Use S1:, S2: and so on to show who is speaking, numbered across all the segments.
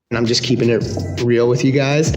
S1: And I'm just keeping it real with you guys.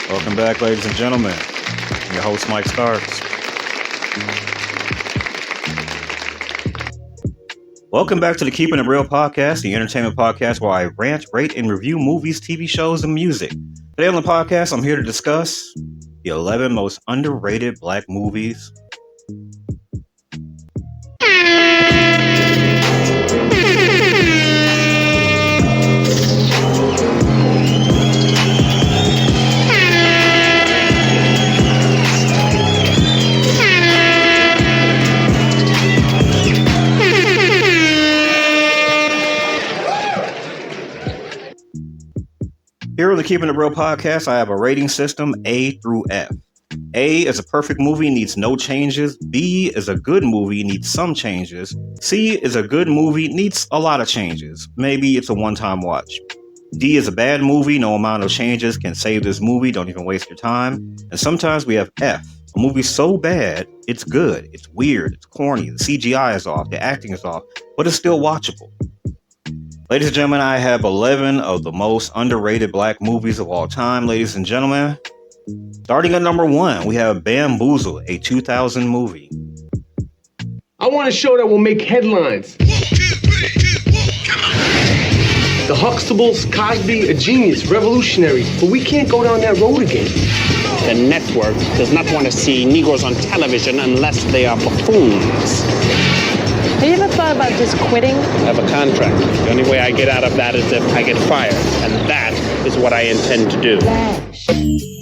S2: Welcome back, ladies and gentlemen. I'm your host, Mike Starks. Welcome back to the Keeping It Real podcast, the entertainment podcast where I rant, rate, and review movies, TV shows, and music. Today on the podcast, I'm here to discuss the 11 most underrated black movies. Here on the Keeping It Real podcast, I have a rating system A through F. A is a perfect movie, needs no changes. B is a good movie, needs some changes. C is a good movie, needs a lot of changes. Maybe it's a one-time watch. D is a bad movie, no amount of changes can save this movie, don't even waste your time. And sometimes we have F, a movie so bad, it's good, it's weird, it's corny, the CGI is off, the acting is off, but it's still watchable. Ladies and gentlemen, I have 11 of the most underrated black movies of all time, ladies and gentlemen. Starting at number 1, we have Bamboozled, a 2000 movie.
S3: I want a show that will make headlines. The Huxtables, Cosby, a genius, revolutionary, but we can't go down that road again.
S4: The network does not want to see Negroes on television unless they are buffoons.
S5: Have you ever thought about just quitting?
S4: I have a contract. The only way I get out of that is if I get fired. And that is what I intend to do.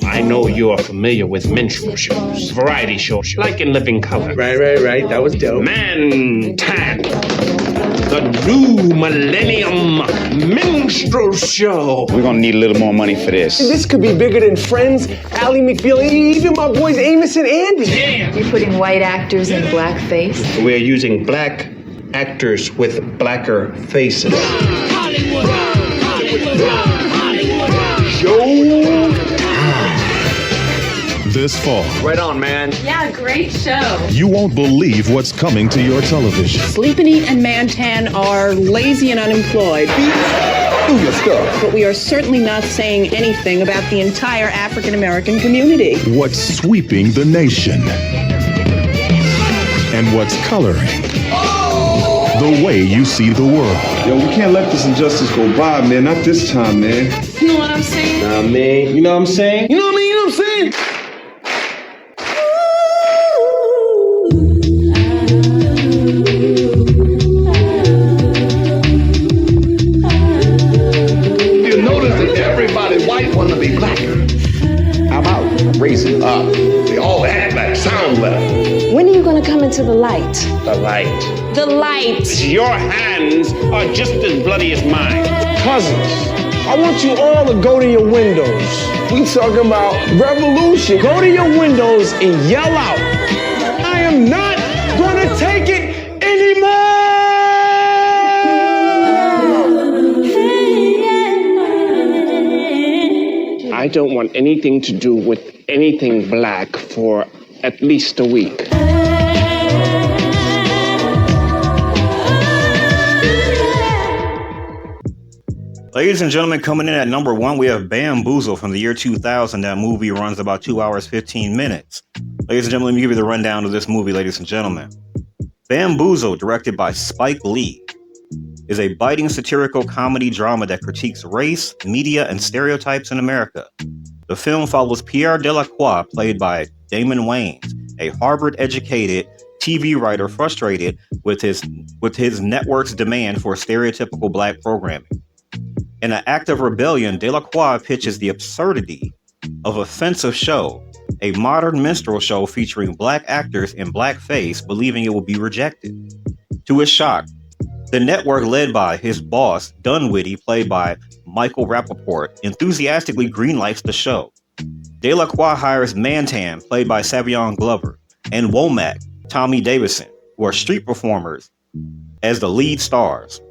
S4: I know you are familiar with minstrel shows, variety shows, like in Living Color.
S3: Right. That was dope.
S4: Man Tan, the new millennium minstrel show.
S6: We're gonna need a little more money for this.
S3: This could be bigger than Friends, Ally McBeal, even my boys Amos and Andy.
S4: Yeah.
S5: You're putting white actors in blackface?
S3: We're using black actors with blacker faces.
S4: Hollywood.
S7: This fall.
S3: Right on, man.
S5: Yeah, great show.
S7: You won't believe what's coming to your television.
S8: Sleep and Eat and Mantan are lazy and unemployed.
S3: Do your stuff.
S8: But we are certainly not saying anything about the entire African American community.
S7: What's sweeping the nation. And what's coloring the way you see the world.
S9: Yo, we can't let this injustice go by, man. Not this time, man.
S5: You know what I'm saying?
S3: Nah, man.
S9: You know what I'm saying?
S3: You know what I mean? You know what I'm saying?
S9: You notice that everybody white want to be black. How about raising up? They all act like sound left.
S5: When are you going to come into the light?
S4: The light.
S5: The light.
S4: Your hands are just as bloody as mine.
S3: Cousins, I want you all to go to your windows. We talking about revolution. Go to your windows and yell out, I am not gonna take it anymore!
S4: I don't want anything to do with anything black for at least a week.
S2: Ladies and gentlemen, coming in at number 1, we have Bamboozled from the year 2000. That movie runs about 2 hours, 15 minutes. Ladies and gentlemen, let me give you the rundown of this movie, ladies and gentlemen. Bamboozled, directed by Spike Lee, is a biting satirical comedy drama that critiques race, media, and stereotypes in America. The film follows Pierre Delacroix, played by Damon Wayans, a Harvard-educated TV writer frustrated with his network's demand for stereotypical black programming. In an act of rebellion, Delacroix pitches the absurdity of offensive show a modern minstrel show featuring black actors in blackface, believing it will be rejected. To his shock, the network, led by his boss, Dunwitty, played by Michael Rappaport, enthusiastically greenlights the show. Delacroix hires Mantan, played by Savion Glover, and Womack, Tommy Davidson, who are street performers, as the lead stars.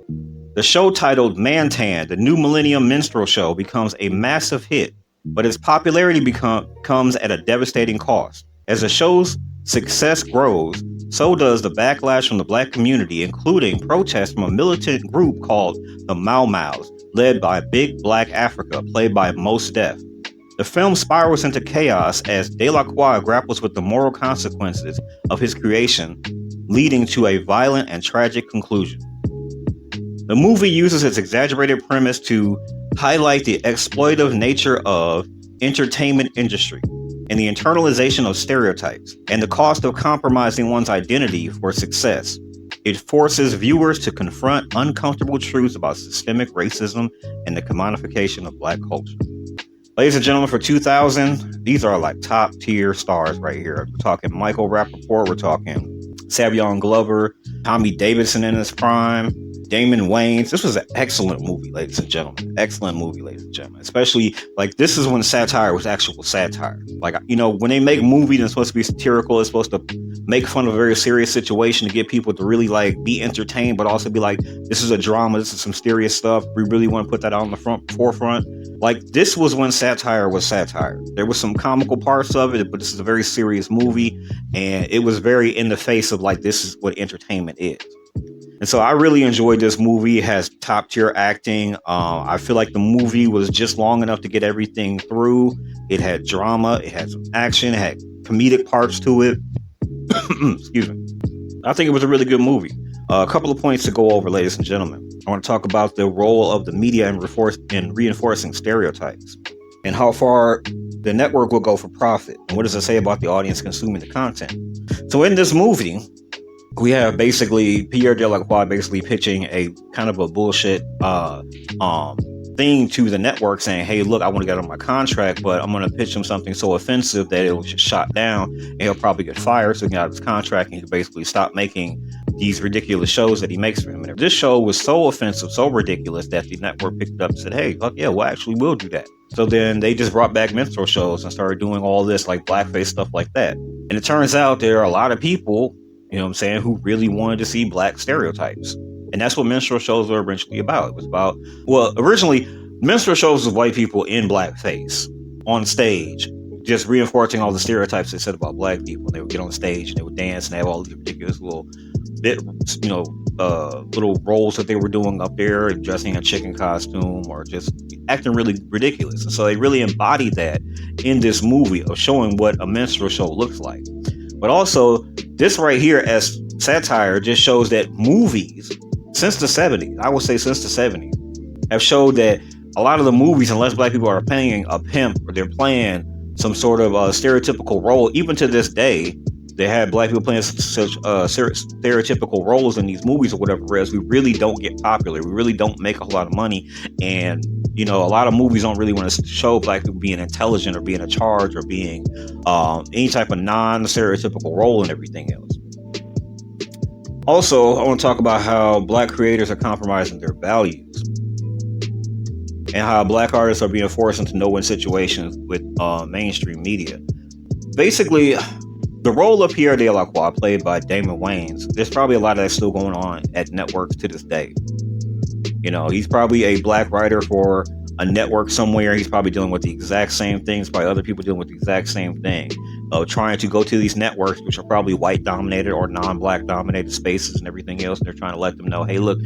S2: The show, titled Mantan, the New Millennium Minstrel Show, becomes a massive hit, but its popularity comes at a devastating cost. As the show's success grows, so does the backlash from the black community, including protests from a militant group called the Mau Mau's, led by Big Black Africa, played by Mos Def. The film spirals into chaos as Delacroix grapples with the moral consequences of his creation, leading to a violent and tragic conclusion. The movie uses its exaggerated premise to highlight the exploitative nature of entertainment industry and the internalization of stereotypes and the cost of compromising one's identity for success. It forces viewers to confront uncomfortable truths about systemic racism and the commodification of black culture. Ladies and gentlemen, for 2000, these are like top tier stars right here. We're talking Michael Rappaport, we're talking Savion Glover, Tommy Davidson in his prime, Damon Wayans. This was an excellent movie, ladies and gentlemen. Excellent movie, ladies and gentlemen. Especially, like, this is when satire was actual satire. Like, you know, when they make movies that's supposed to be satirical, it's supposed to make fun of a very serious situation to get people to really, like, be entertained, but also be like, this is a drama, this is some serious stuff. We really want to put that out on the forefront. Like, this was when satire was satire. There was some comical parts of it, but this is a very serious movie, and it was very in the face of, like, this is what entertainment is. And so I really enjoyed this movie. It has top tier acting. I feel like the movie was just long enough to get everything through. It had drama, it had some action, it had comedic parts to it. Excuse me. I think it was a really good movie. A couple of points to go over, ladies and gentlemen. I want to talk about the role of the media in reinforcing stereotypes and how far the network will go for profit. And what does it say about the audience consuming the content? So in this movie, we have basically Pierre Delacroix basically pitching a kind of a bullshit thing to the network, saying, hey, look, I want to get on my contract, but I'm going to pitch him something so offensive that it'll just shot down and he'll probably get fired, so he can get out of his contract and he can basically stop making these ridiculous shows that he makes for him. And this show was so offensive, so ridiculous, that the network picked it up and said, hey, fuck yeah, well, actually we'll do that. So then they just brought back minstrel shows and started doing all this like blackface stuff like that. And it turns out there are a lot of people, you know what I'm saying, who really wanted to see black stereotypes. And that's what minstrel shows were originally about. It was about, well, originally, minstrel shows was white people in blackface on stage, just reinforcing all the stereotypes they said about black people. And they would get on stage and they would dance and have all these ridiculous little little roles that they were doing up there, and dressing in a chicken costume or just acting really ridiculous. And so they really embodied that in this movie of showing what a minstrel show looks like. But also, this right here as satire just shows that movies since the 70s, I would say since the 70s, have showed that a lot of the movies, unless black people are playing a pimp or they're playing some sort of stereotypical role, even to this day, they have black people playing such stereotypical roles in these movies or whatever else. We really don't get popular. We really don't make a whole lot of money. And, you know, a lot of movies don't really want to show black people being intelligent or being in charge or being any type of non-stereotypical role and everything else. Also, I want to talk about how black creators are compromising their values and how black artists are being forced into no-win situations with mainstream media. Basically, the role of Pierre Delacroix, played by Damon Wayans, there's probably a lot of that still going on at networks to this day. You know, he's probably a black writer for a network somewhere. He's probably dealing with the exact same things, probably other people dealing with the exact same thing. Trying to go to these networks, which are probably white dominated or non-black dominated spaces and everything else. And they're trying to let them know, hey, look,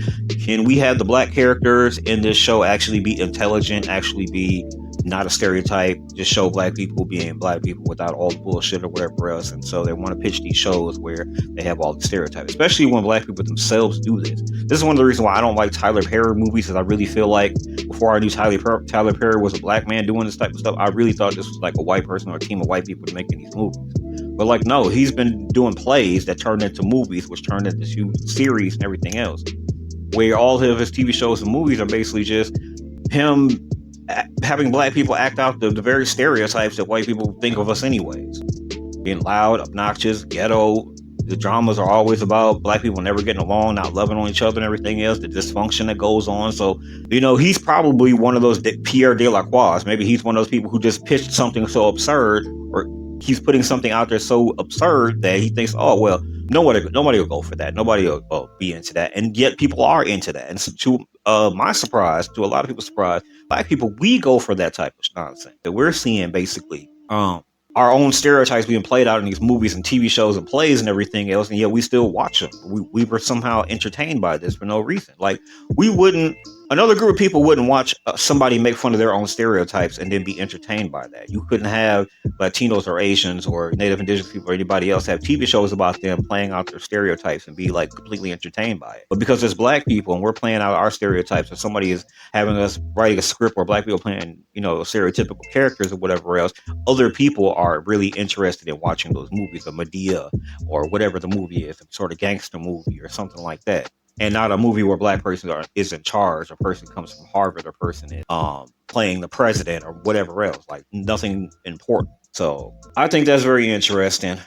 S2: can we have the black characters in this show actually be intelligent, actually be not a stereotype, just show black people being black people without all the bullshit or whatever else. And so they want to pitch these shows where they have all the stereotypes, especially when black people themselves do this. This is one of the reasons why I don't like Tyler Perry movies, because I really feel like before I knew Tyler Perry was a black man doing this type of stuff, I really thought this was like a white person or a team of white people making these movies. But like, no, he's been doing plays that turned into movies, which turned into series and everything else, where all of his TV shows and movies are basically just him having black people act out the very stereotypes that white people think of us anyways. Being loud, obnoxious, ghetto. The dramas are always about black people never getting along, not loving on each other and everything else, the dysfunction that goes on. So, he's probably one of those Pierre Delacroix. Maybe he's one of those people who just pitched something so absurd, or he's putting something out there so absurd that he thinks, oh, well, nobody will go for that. Nobody will be into that. And yet people are into that. And so to my surprise, to a lot of people's surprise, black people, we go for that type of nonsense. That we're seeing basically our own stereotypes being played out in these movies and TV shows and plays and everything else, and yet we still watch them. We were somehow entertained by this for no reason. Like, another group of people wouldn't watch somebody make fun of their own stereotypes and then be entertained by that. You couldn't have Latinos or Asians or Native Indigenous people or anybody else have TV shows about them playing out their stereotypes and be like completely entertained by it. But because there's black people and we're playing out our stereotypes, or somebody is having us writing a script or black people playing, stereotypical characters or whatever else, other people are really interested in watching those movies, a Medea or whatever the movie is, some sort of gangster movie or something like that. And not a movie where a black person is in charge, a person comes from Harvard, a person is playing the president or whatever else, like nothing important. So I think that's very interesting.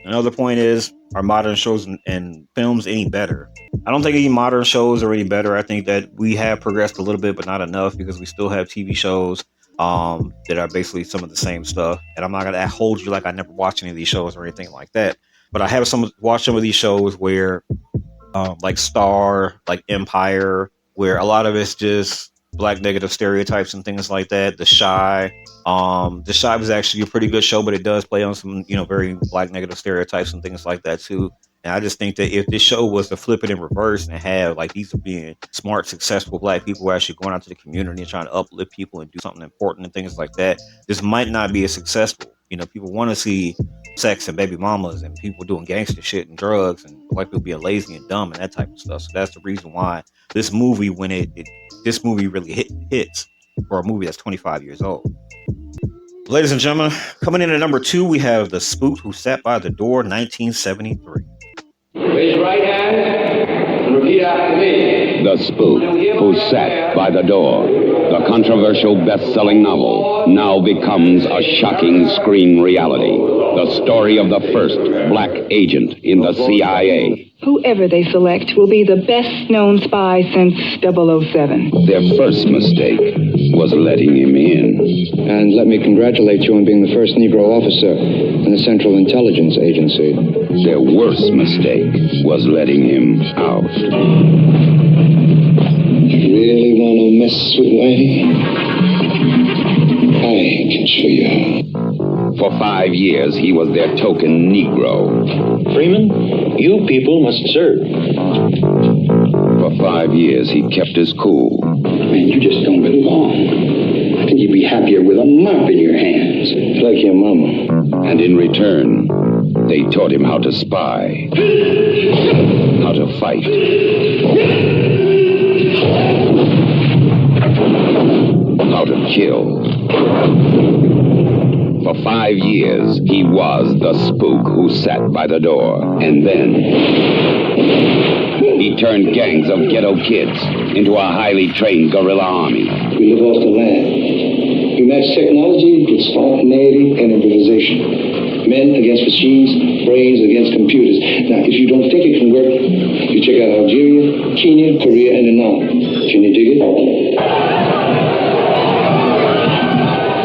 S2: Another point is, are modern shows and films any better? I don't think any modern shows are any better. I think that we have progressed a little bit, but not enough, because we still have TV shows that are basically some of the same stuff. And I'm not going to hold you like I never watched any of these shows or anything like that. But I have watched some of these shows where like Star, like Empire, where a lot of it's just black negative stereotypes and things like that. The Chi was actually a pretty good show, but it does play on some, very black negative stereotypes and things like that too. And I just think that if this show was to flip it in reverse and have like these are being smart, successful black people who are actually going out to the community and trying to uplift people and do something important and things like that, this might not be as successful. People want to see sex and baby mamas and people doing gangster shit and drugs and white people being lazy and dumb and that type of stuff. So that's the reason why this movie, when this movie really hits for a movie that's 25 years old. Ladies and gentlemen, coming in at number 2, we have The Spook Who Sat by the Door, 1973.
S10: Raise your right hand and repeat after me.
S6: The Spook Who Sat by the Door, the controversial best-selling novel, now becomes a shocking screen reality. The story of the first black agent in the CIA.
S11: Whoever they select will be the best-known spy since 007.
S6: Their first mistake was letting him in.
S12: And let me congratulate you on being the first Negro officer in the Central Intelligence Agency.
S6: Their worst mistake was letting him out.
S12: You really want to mess with Whitey? I can show you how.
S6: For 5 years, he was their token Negro.
S10: Freeman, you people must serve.
S6: For 5 years, he kept his cool.
S12: Man, you just don't belong. I think you'd be happier with a mop in your hands, like your mama.
S6: And in return, they taught him how to spy, how to fight, how to kill. For 5 years, he was the spook who sat by the door. And then he turned gangs of ghetto kids into a highly trained guerrilla army.
S12: We live off the land. We match technology with spontaneity and improvisation. Men against machines, brains against computers. Now, if you don't think it can work, you check out Algeria, Kenya, Korea, and Vietnam. Can you dig it?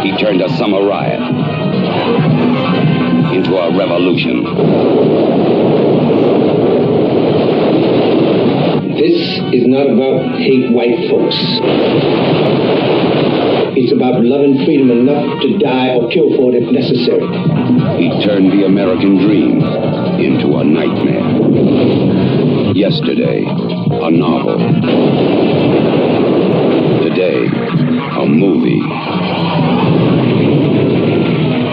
S6: He turned a summer riot into a revolution.
S12: This is not about hate white folks. It's about loving freedom enough to die or kill for it if necessary.
S6: He turned the American dream into a nightmare. Yesterday, a novel. Today, a movie.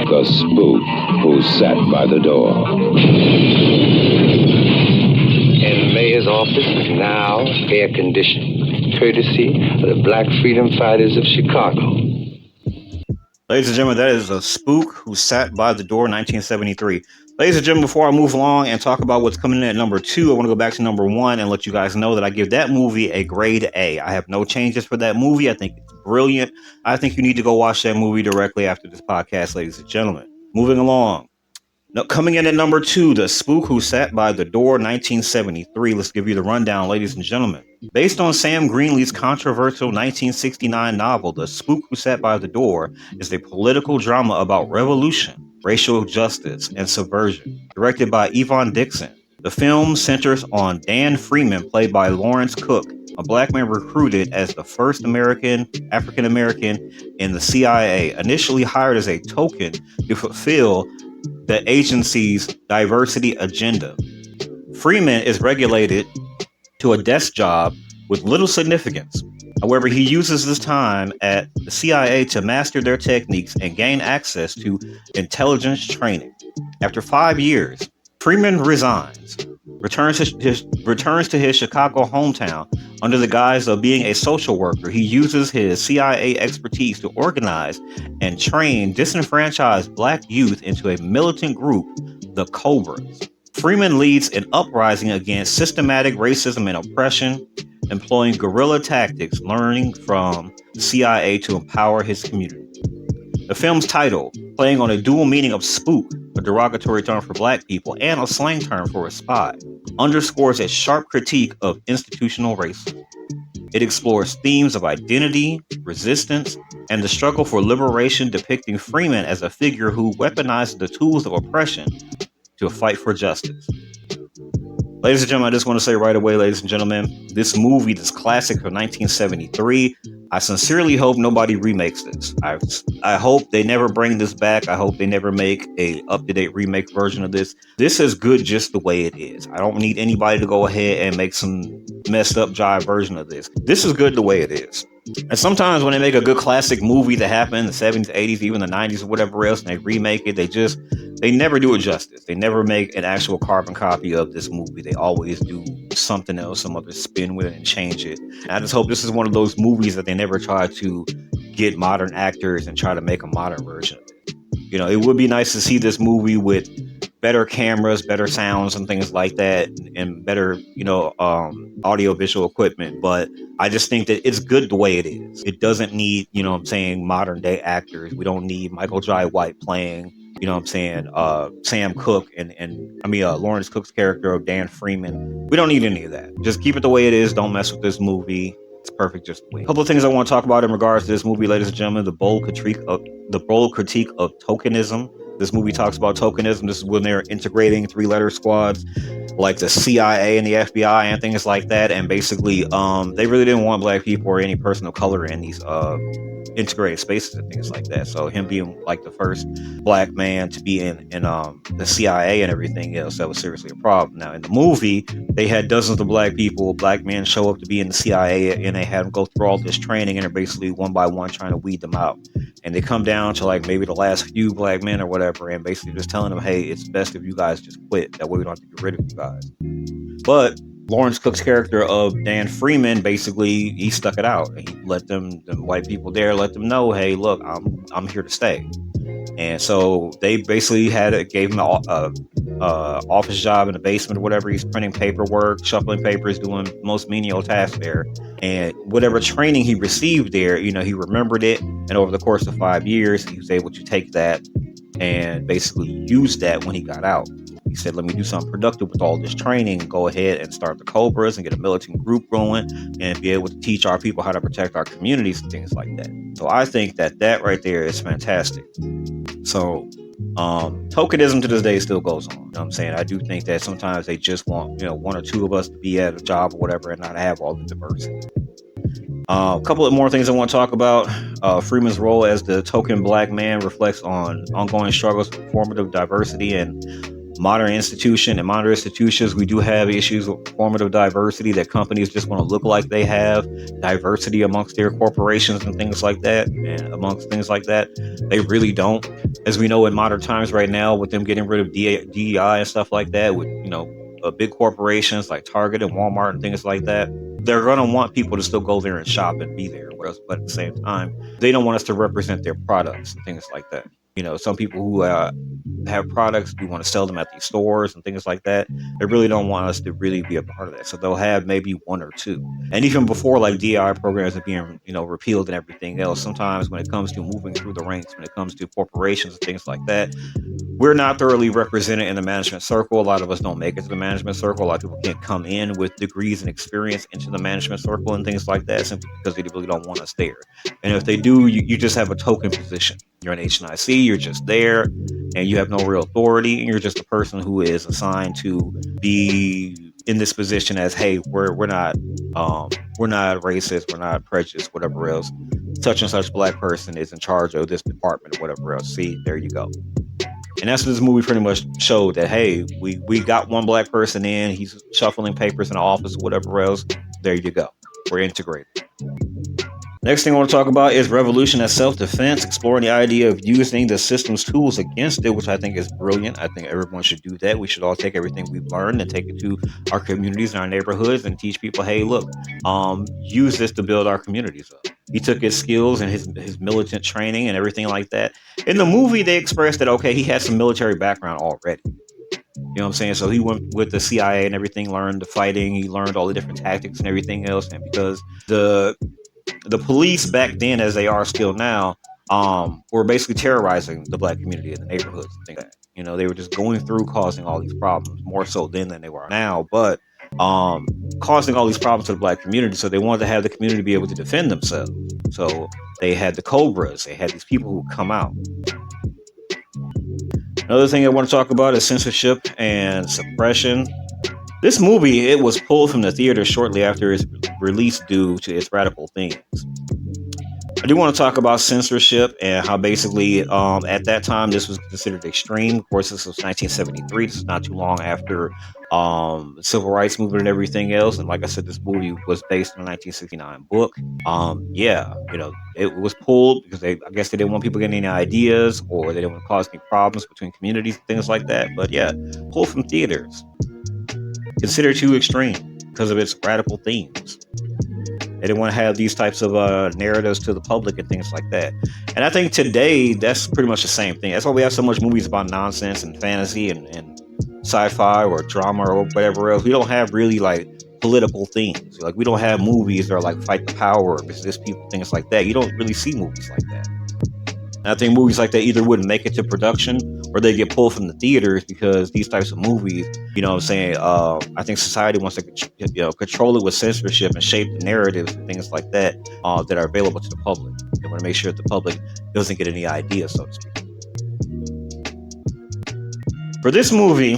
S6: The Spook Who Sat by the Door.
S13: And the mayor's office is now air-conditioned, courtesy of the Black Freedom Fighters of Chicago.
S2: Ladies and gentlemen, that is The Spook Who Sat by the Door, 1973. Ladies and gentlemen, before I move along and talk about what's coming in at number 2, I want to go back to number 1 and let you guys know that I give that movie a grade A. I have no changes for that movie. I think it's brilliant. I think you need to go watch that movie directly after this podcast, ladies and gentlemen. Moving along. Now, coming in at number 2, The Spook Who Sat by the Door, 1973. Let's give you the rundown, ladies and gentlemen. Based on Sam Greenlee's controversial 1969 novel, The Spook Who Sat by the Door is a political drama about revolution, racial justice, and subversion. Directed by Yvonne Dixon. The film centers on Dan Freeman, played by Lawrence Cook, a black man recruited as the first African American in the CIA, initially hired as a token to fulfill the agency's diversity agenda. Freeman is regulated to a desk job with little significance. However, he uses his time at the CIA to master their techniques and gain access to intelligence training. After 5 years, Freeman resigns, returns to his Chicago hometown under the guise of being a social worker. He uses his CIA expertise to organize and train disenfranchised black youth into a militant group, the Cobras. Freeman leads an uprising against systematic racism and oppression, employing guerrilla tactics, learning from the CIA to empower his community. The film's title, playing on a dual meaning of spook, a derogatory term for black people, and a slang term for a spy, underscores a sharp critique of institutional racism. It explores themes of identity, resistance, and the struggle for liberation, depicting Freeman as a figure who weaponizes the tools of oppression to fight for justice. Ladies and gentlemen, I just want to say right away, ladies and gentlemen, this movie, this classic from 1973, I sincerely hope nobody remakes this. I hope they never bring this back. I hope they never make a up-to-date remake version of this. This is good just the way it is. I don't need anybody to go ahead and make some messed up jive version of this. This is good the way it is. And sometimes when they make a good classic movie that happened in the 70s, 80s, even the 90s or whatever else, and they remake it, they never do it justice. They never make an actual carbon copy of this movie. They always do something else, some other spin with it and change it. And I just hope this is one of those movies that they never try to get modern actors and try to make a modern version of it. You know, it would be nice to see this movie with better cameras, better sounds and things like that, and better, audio visual equipment. But I just think that it's good the way it is. It doesn't need, modern day actors. We don't need Michael Jai White playing, Sam Cooke and Lawrence Cook's character of Dan Freeman. We don't need any of that. Just keep it the way it is. Don't mess with this movie. It's perfect just the way. A couple of things I want to talk about in regards to this movie, ladies and gentlemen. The bold critique of tokenism. This movie talks about tokenism. This is when they're integrating 3-letter squads like the CIA and the FBI and things like that. And basically, they really didn't want black people or any person of color in these integrated spaces and things like that. So him being like the first black man to be in the CIA and everything else, that was seriously a problem. Now in the movie, they had dozens of black men show up to be in the CIA, and they had them go through all this training, and they're basically one by one trying to weed them out. And they come down to like maybe the last few black men or whatever, and basically just telling them, hey, it's best if you guys just quit. That way we don't have to get rid of you guys. But Lawrence Cook's character of Dan Freeman, basically, he stuck it out. He let the white people there, let them know, hey, look, I'm here to stay. And so they basically gave him an office job in the basement or whatever. He's printing paperwork, shuffling papers, doing most menial tasks there. And whatever training he received there, he remembered it. And over the course of 5 years, he was able to take that and basically use that when he got out. He said, let me do something productive with all this training, go ahead and start the Cobras and get a militant group going and be able to teach our people how to protect our communities and things like that. So I think that right there is fantastic. So tokenism to this day still goes on. You know what I'm saying? I do think that sometimes they just want, one or two of us to be at a job or whatever and not have all the diversity. A couple of more things I want to talk about. Freeman's role as the token black man reflects on ongoing struggles with formative diversity and modern institutions. We do have issues with formative diversity, that companies just want to look like they have diversity amongst their corporations and things like that. And amongst things like that, they really don't. As we know in modern times right now, with them getting rid of DEI and stuff like that, with, big corporations like Target and Walmart and things like that, they're going to want people to still go there and shop and be there. But at the same time, they don't want us to represent their products and things like that. Some people who have products, we want to sell them at these stores and things like that. They really don't want us to really be a part of that. So they'll have maybe one or two. And even before like DI programs are being, repealed and everything else, sometimes when it comes to moving through the ranks, when it comes to corporations and things like that, we're not thoroughly represented in the management circle. A lot of us don't make it to the management circle. A lot of people can't come in with degrees and experience into the management circle and things like that simply because they really don't want us there. And if they do, you just have a token position. You're an HNIC, you're just there, and you have no real authority, and you're just a person who is assigned to be in this position as, hey, we're not racist, we're not prejudiced, whatever else. Such and such black person is in charge of this department or whatever else. See, there you go. And that's what this movie pretty much showed, that, hey, we got one black person in, he's shuffling papers in the office or whatever else. There you go. We're integrated. Next thing I want to talk about is revolution as self-defense, exploring the idea of using the system's tools against it, which I think is brilliant. I think everyone should do that. We should all take everything we've learned and take it to our communities and our neighborhoods and teach people, hey, look, use this to build our communities up. He took his skills and his militant training and everything like that. In the movie, they expressed that, okay, he had some military background already. You know what I'm saying? So he went with the CIA and everything, learned the fighting, he learned all the different tactics and everything else. And because the police back then, as they are still now, were basically terrorizing the black community in the neighborhoods and things like that. They were just going through causing all these problems, more so then than they were now, but causing all these problems to the black community. So they wanted to have the community be able to defend themselves. So they had the Cobras, they had these people who come out. Another thing I want to talk about is censorship and suppression. This movie, it was pulled from the theater shortly after its release due to its radical themes. I do want to talk about censorship and how basically at that time this was considered extreme. Of course, this was 1973. This is not too long after the Civil Rights Movement and everything else. And like I said, this movie was based on a 1969 book. It was pulled because I guess they didn't want people getting any ideas, or they didn't want to cause any problems between communities and things like that. But yeah, pulled from theaters. Considered too extreme because of its radical themes. They didn't want to have these types of narratives to the public and things like that. And I think today, that's pretty much the same thing. That's why we have so much movies about nonsense and fantasy and sci-fi or drama or whatever else. We don't have really like political themes. Like, we don't have movies that are like fight the power or business people, things like that. You don't really see movies like that. And I think movies like that either wouldn't make it to production or they get pulled from the theaters because these types of movies, I think society wants to, control it with censorship and shape the narratives and things like that that are available to the public. They want to make sure that the public doesn't get any ideas, so to speak. For this movie,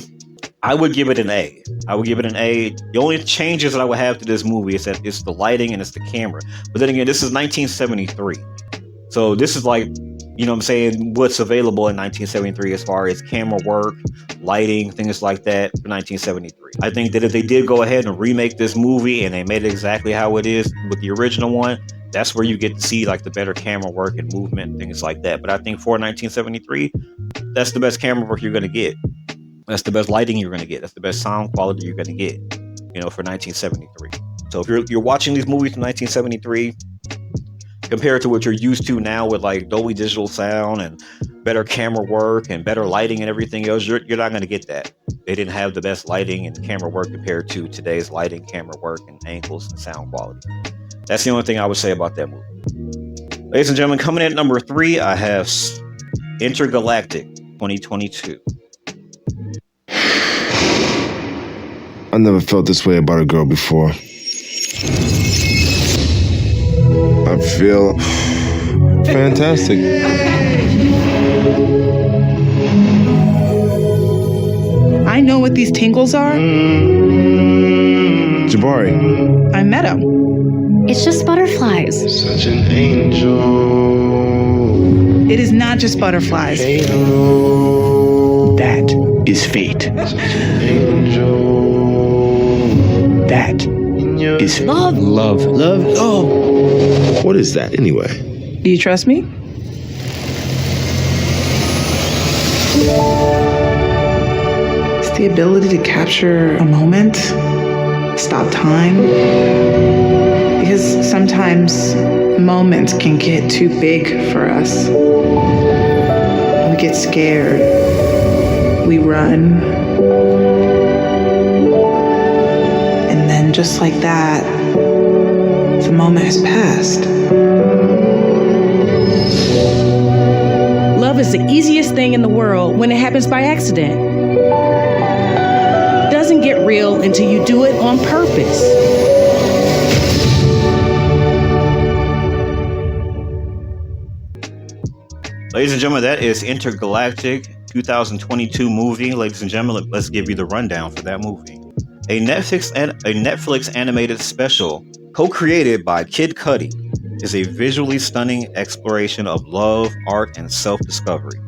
S2: I would give it an A. I would give it an A. The only changes that I would have to this movie is that it's the lighting and it's the camera. But then again, this is 1973. So this is like, what's available in 1973 as far as camera work, lighting, things like that for 1973. I think that if they did go ahead and remake this movie and they made it exactly how it is with the original one, that's where you get to see like the better camera work and movement and things like that. But I think for 1973, that's the best camera work you're going to get. That's the best lighting you're going to get. That's the best sound quality you're going to get, for 1973. So if you're watching these movies from 1973, compared to what you're used to now with like Dolby Digital sound and better camera work and better lighting and everything else, you're not going to get that. They didn't have the best lighting and camera work compared to today's lighting, camera work, and angles and sound quality. That's the only thing I would say about that movie. Ladies and gentlemen, coming in at number 3, I have Intergalactic 2022.
S14: I never felt this way about a girl before. I feel fantastic.
S15: I know what these tingles are.
S14: Jabari.
S15: I met him.
S16: It's just butterflies.
S14: Such an angel.
S15: It is not just butterflies.
S3: That is fate.
S14: Such an angel.
S3: That is
S16: love.
S3: Love. Oh.
S14: What is that anyway?
S15: Do you trust me? It's the ability to capture a moment, stop time. Because sometimes moments can get too big for us. get scared. We run. And then just like that, the moment has passed.
S16: Love is the easiest thing in the world when it happens by accident. It doesn't get real until you do it on purpose.
S2: Ladies and gentlemen, that is Intergalactic 2022 movie. Ladies and gentlemen, let's give you the rundown for that movie. A Netflix animated special co-created by Kid Cudi is a visually stunning exploration of love, art, and self-discovery.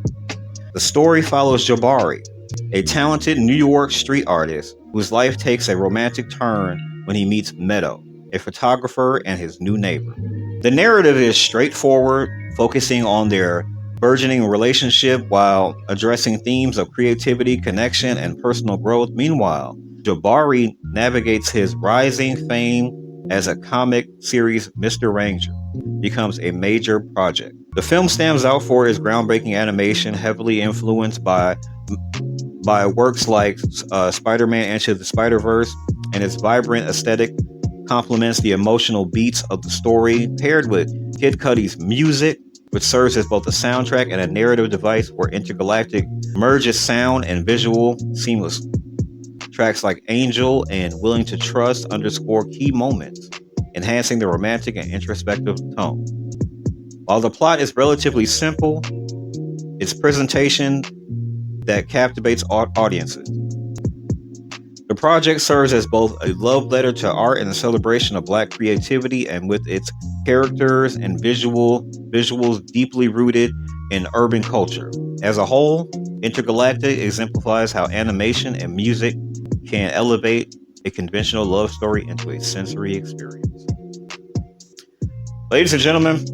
S2: The story follows Jabari, a talented New York street artist whose life takes a romantic turn when he meets Meadow, a photographer and his new neighbor. The narrative is straightforward, focusing on their burgeoning relationship while addressing themes of creativity, connection, and personal growth. Meanwhile, Jabari navigates his rising fame as a comic series Mr. Ranger becomes a major project. The film stands out for its groundbreaking animation, heavily influenced by works like Spider-Man Into the Spider-Verse, and its vibrant aesthetic complements the emotional beats of the story, paired with Kid Cudi's music, which serves as both a soundtrack and a narrative device where Intergalactic merges sound and visual seamlessly. Tracks like Angel and Willing to Trust underscore key moments, enhancing the romantic and introspective tone. While the plot is relatively simple, its presentation that captivates audiences. The project serves as both a love letter to art and a celebration of Black creativity, and with its characters and visuals deeply rooted in urban culture. As a whole, Intergalactic exemplifies how animation and music can elevate a conventional love story into a sensory experience. Ladies and gentlemen,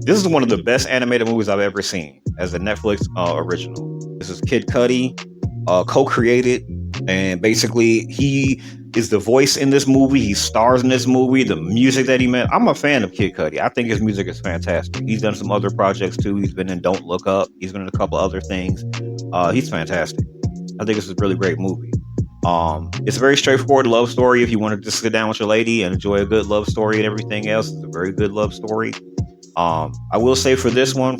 S2: this is one of the best animated movies I've ever seen as a Netflix original. This is Kid Cudi, co-created, and basically he is the voice in this movie. He stars in this movie. The music that he made, I'm a fan of Kid Cudi. I think his music is fantastic. He's done some other projects too. He's been in Don't Look Up. He's been in a couple other things. He's fantastic. I think it's a really great movie. It's a very straightforward love story. If you want to just sit down with your lady and enjoy a good love story and everything else, it's a very good love story. I will say for this one,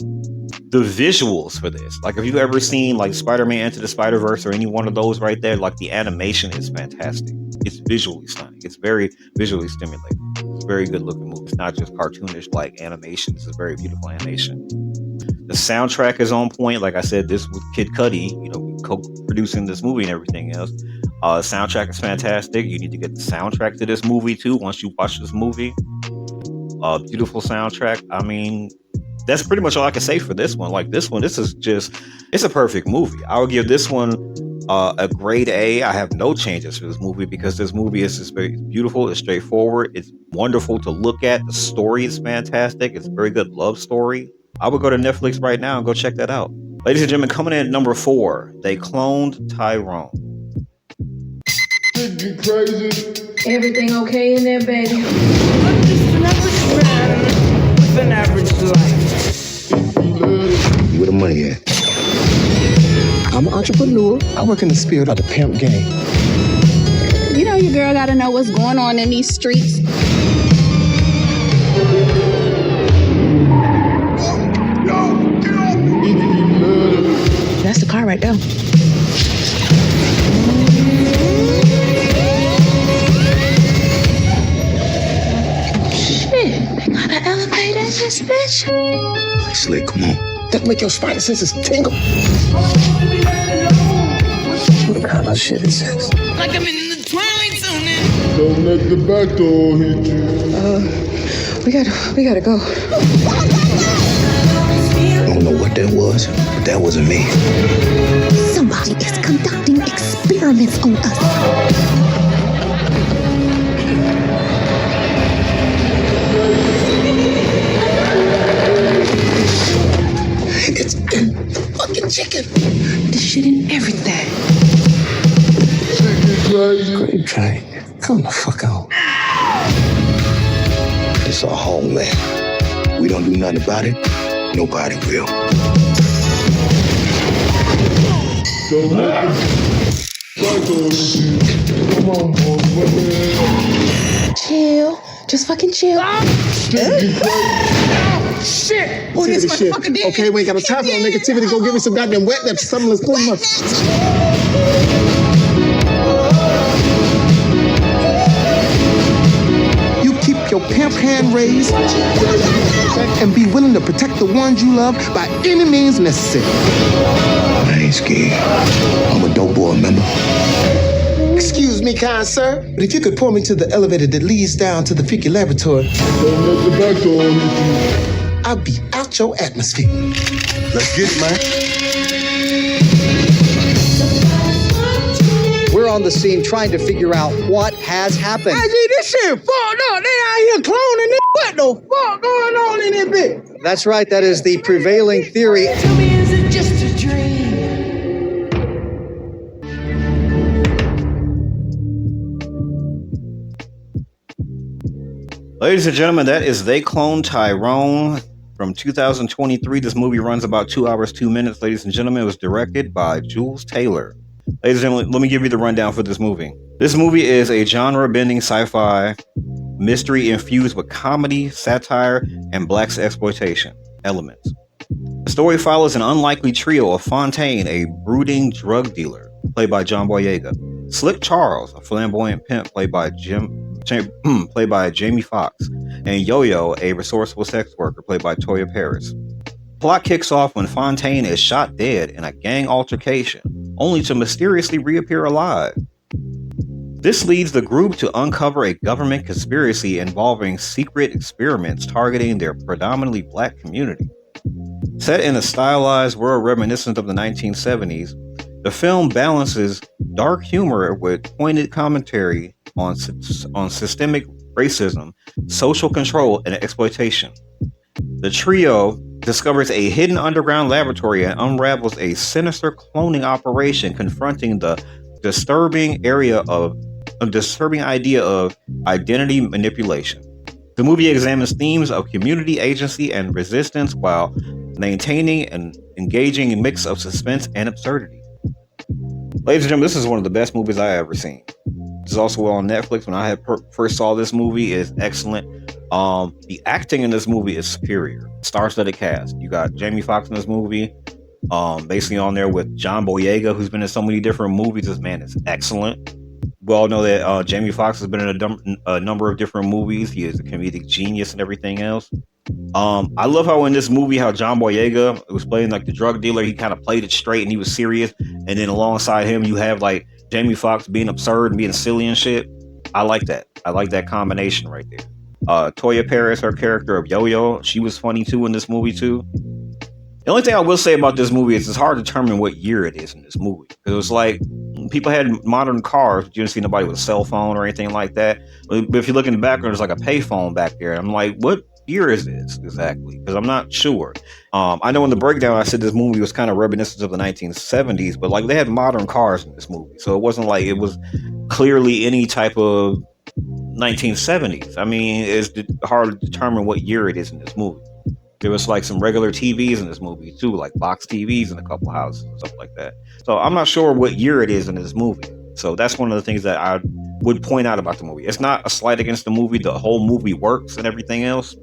S2: the visuals for this, like if you've ever seen like Spider-Man Into the Spider-Verse or any one of those right there, like the animation is fantastic. It's visually stunning. It's very visually stimulating. It's a very good looking movie. It's not just cartoonish like animation. It's a very beautiful animation. The soundtrack is on point. Like I said, this with Kid Cudi, co-producing this movie and everything else. Soundtrack is fantastic. You need to get the soundtrack to this movie too once you watch this movie. Beautiful soundtrack. I mean, that's pretty much all I can say for this one. Like this one, it's a perfect movie. I would give this one a grade A. I have no changes for this movie because this movie is just very beautiful. It's straightforward. It's wonderful to look at. The story is fantastic. It's a very good love story. I would go to Netflix right now and go check that out. Ladies and gentlemen, coming in at number 4, They Cloned Tyrone.
S5: Everything okay in there, baby?
S17: I'm just an average man with an average life.
S18: Where the money at?
S1: I'm an entrepreneur. I work in the spirit of the pimp game.
S19: You know your girl gotta know what's going on in these streets.
S8: That's the car right there.
S19: Got an elevator in this bitch?
S18: Slick, come on.
S1: That make your spider senses tingle. What kind of shit is this?
S17: Like I'm in the Twilight Zone now.
S3: Don't let the back door hit you.
S19: We gotta go.
S18: I don't know what that was, but that wasn't me.
S19: Somebody is conducting experiments on us.
S18: It's in the fucking chicken.
S19: This shit in everything.
S18: Great train. Come the fuck on. It's our homeland. We don't do nothing about it. Nobody will.
S3: Come on, boy.
S19: Chill. Just fucking chill.
S3: Shit!
S19: Oh, this
S3: Shit.
S19: motherfucker did.
S3: Okay, we ain't got no time for no negativity. Go give me some goddamn wet lips. Something let's put my. You keep your pimp hand raised and be willing to protect the ones you love by any means necessary.
S18: I ain't scared. I'm a dope boy, remember?
S3: Excuse me, kind sir, but if you could pour me to the elevator that leads down to the Freaky Laboratory, I'll be out your atmosphere.
S18: Let's get it, man.
S20: We're on the scene trying to figure out what has happened.
S3: Hey, G, this shit fucked up. They out here cloning this. What the fuck going on in this bitch?
S20: That's right, that is the prevailing theory.
S5: Tell me, is it just a dream?
S2: Ladies and gentlemen, that is They Clone Tyrone from 2023. This movie runs about 2 hours, 2 minutes. Ladies and gentlemen, it was directed by Jules Taylor. Ladies and gentlemen, let me give you the rundown for this movie. This movie is a genre-bending sci-fi mystery infused with comedy, satire, and black exploitation elements. The story follows an unlikely trio of Fontaine, a brooding drug dealer, played by John Boyega; Slick Charles, a flamboyant pimp, played by Jamie Foxx; and Yo-Yo, a resourceful sex worker, played by Toya Paris. Plot kicks off when Fontaine is shot dead in a gang altercation, only to mysteriously reappear alive. This leads the group to uncover a government conspiracy involving secret experiments targeting their predominantly black community. Set in a stylized world reminiscent of the 1970s, the film balances dark humor with pointed commentary on systemic racism, social control, and exploitation. The trio discovers a hidden underground laboratory and unravels a sinister cloning operation confronting the disturbing idea of identity manipulation. The movie examines themes of community agency and resistance while maintaining an engaging mix of suspense and absurdity. Ladies and gentlemen, this is one of the best movies I ever seen. It's also on Netflix. When I had first saw this movie, it's excellent. The acting in this movie is superior. Star-studded cast. You got Jamie Foxx in this movie, basically on there with John Boyega, who's been in so many different movies. This man is excellent. We all know that Jamie Foxx has been in a number of different movies. He is a comedic genius and everything else. I love how in this movie, how John Boyega was playing like the drug dealer. He kind of played it straight and he was serious. And then alongside him, you have like Jamie Foxx being absurd and being silly and shit. I like that. I like that combination right there. Toya Paris, her character of Yo-Yo, she was funny too in this movie too. The only thing I will say about this movie is it's hard to determine what year it is in this movie. Because it was like, people had modern cars, but you didn't see nobody with a cell phone or anything like that. But if you look in the background, there's like a payphone back there. I'm like, what year is this exactly? Because I'm not sure. I know in the breakdown I said this movie was kind of reminiscent of the 1970s, but like they had modern cars in this movie. So it wasn't like it was clearly any type of 1970s. I mean, it's hard to determine what year it is in this movie. There was like some regular TVs in this movie too, like box TVs in a couple houses and stuff like that. So I'm not sure what year it is in this movie. So that's one of the things that I would point out about the movie. It's not a slight against the movie. The whole movie works and everything else.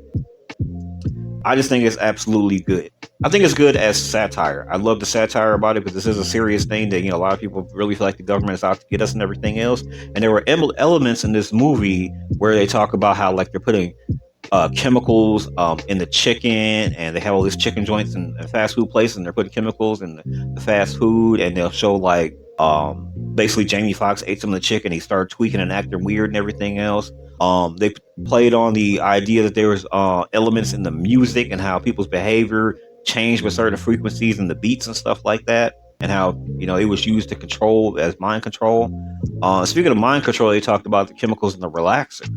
S2: I just think it's absolutely good. I think it's good as satire. I love the satire about it because this is a serious thing that, you know, a lot of people really feel like the government is out to get us and everything else. And there were elements in this movie where they talk about how like they're putting chemicals in the chicken, and they have all these chicken joints and fast food places, and they're putting chemicals in the fast food, and they'll show like basically Jamie Foxx ate some of the chicken, he started tweaking and acting weird and everything else. They played on the idea that there was elements in the music and how people's behavior changed with certain frequencies and the beats and stuff like that, and how, you know, it was used to control as mind control. Speaking of mind control, they talked about the chemicals in the relaxers.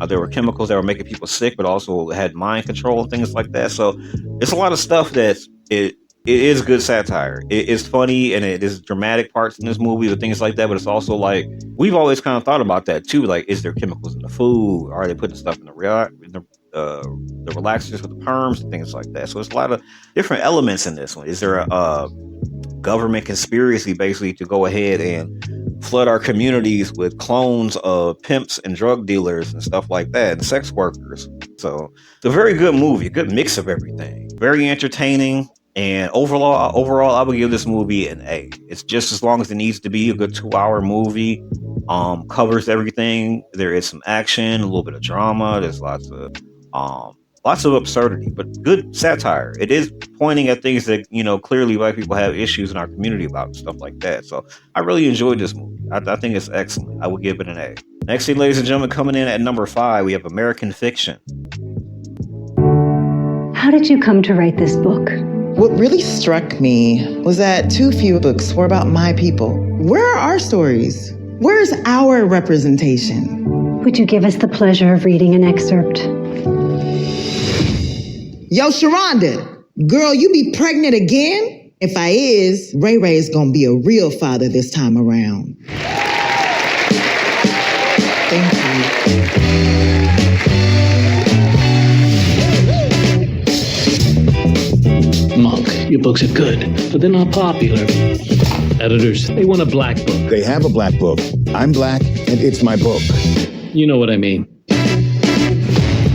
S2: There were chemicals that were making people sick, but also had mind control and things like that. So it's a lot of stuff that's it is good satire. It is funny, and it is dramatic parts in this movie and things like that. But it's also like, we've always kind of thought about that too. Like, is there chemicals in the food? Are they putting stuff in the relaxers with the perms and things like that? So it's a lot of different elements in this one. Is there a government conspiracy basically to go ahead and flood our communities with clones of pimps and drug dealers and stuff like that, and sex workers. So it's a very good movie, a good mix of everything. Very entertaining, and overall, I would give this movie an A. It's just as long as it needs to be, a good 2-hour movie. Covers everything. There is some action, a little bit of drama. There's lots of absurdity, but good satire. It is pointing at things that, clearly black people have issues in our community about and stuff like that. So I really enjoyed this movie. I think it's excellent. I would give it an A. Next thing, ladies and gentlemen, coming in at number 5, we have American Fiction.
S21: How did you come to write this book?
S15: What really struck me was that too few books were about my people. Where are our stories? Where's our representation?
S21: Would you give us the pleasure of reading an excerpt?
S15: Yo, Sharonda, girl, you be pregnant again? If I is, Ray Ray's gonna be a real father this time around. Thank
S22: you. Monk, your books are good, but they're not popular. Editors, they want a black book.
S18: They have a black book. I'm black, and it's my book.
S22: You know what I mean.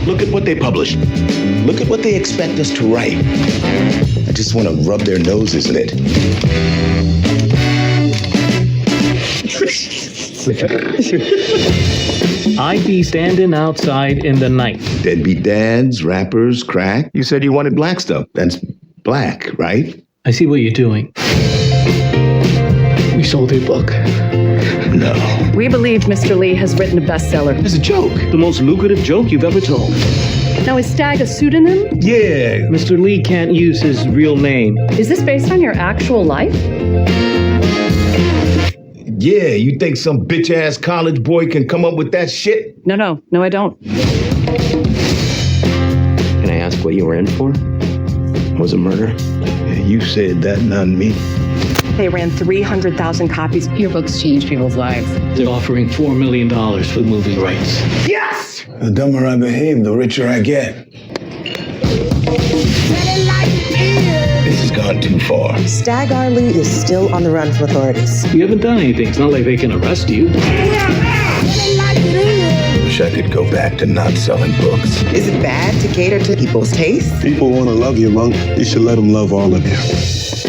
S18: Look at what they publish. Look at what they expect us to write. I just want to rub their noses in it.
S22: I'd be standing outside in the night.
S18: Deadbeat dads, rappers, crack. You said you wanted black stuff. That's black, right?
S22: I see what you're doing. We sold your book.
S18: No.
S23: We believe Mr. Lee has written a bestseller.
S22: It's a joke. The most lucrative joke you've ever told.
S23: Now, is Stag a pseudonym?
S22: Yeah. Mr. Lee can't use his real name.
S23: Is this based on your actual life?
S18: Yeah, you think some bitch-ass college boy can come up with that shit?
S23: No, I don't.
S24: Can I ask what you were in for?
S18: Was it murder? Yeah, you said that, not me.
S23: They ran 300,000 copies. Your books changed people's lives.
S22: They're offering $4 million for the movie rights.
S18: Yes! The dumber I behave, the richer I get. This has gone too far.
S8: Stag Arley is still on the run from authorities.
S22: You haven't done anything. It's not like they can arrest you.
S18: Wish I could go back to not selling books.
S15: Is it bad to cater to people's taste?
S1: People want to love you, Monk. You should let them love all of you.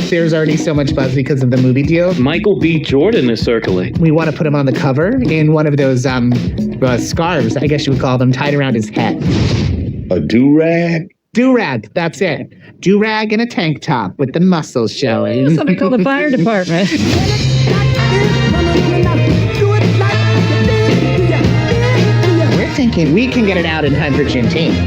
S25: There's already so much buzz because of the movie deal.
S22: Michael B. Jordan is circling.
S25: We want to put him on the cover in one of those scarves, I guess you would call them, tied around his head.
S18: A do-rag?
S25: Do-rag, that's it. Do-rag and a tank top with the muscles showing.
S23: Somebody call the fire department.
S25: We're thinking we can get it out in time for Juneteenth.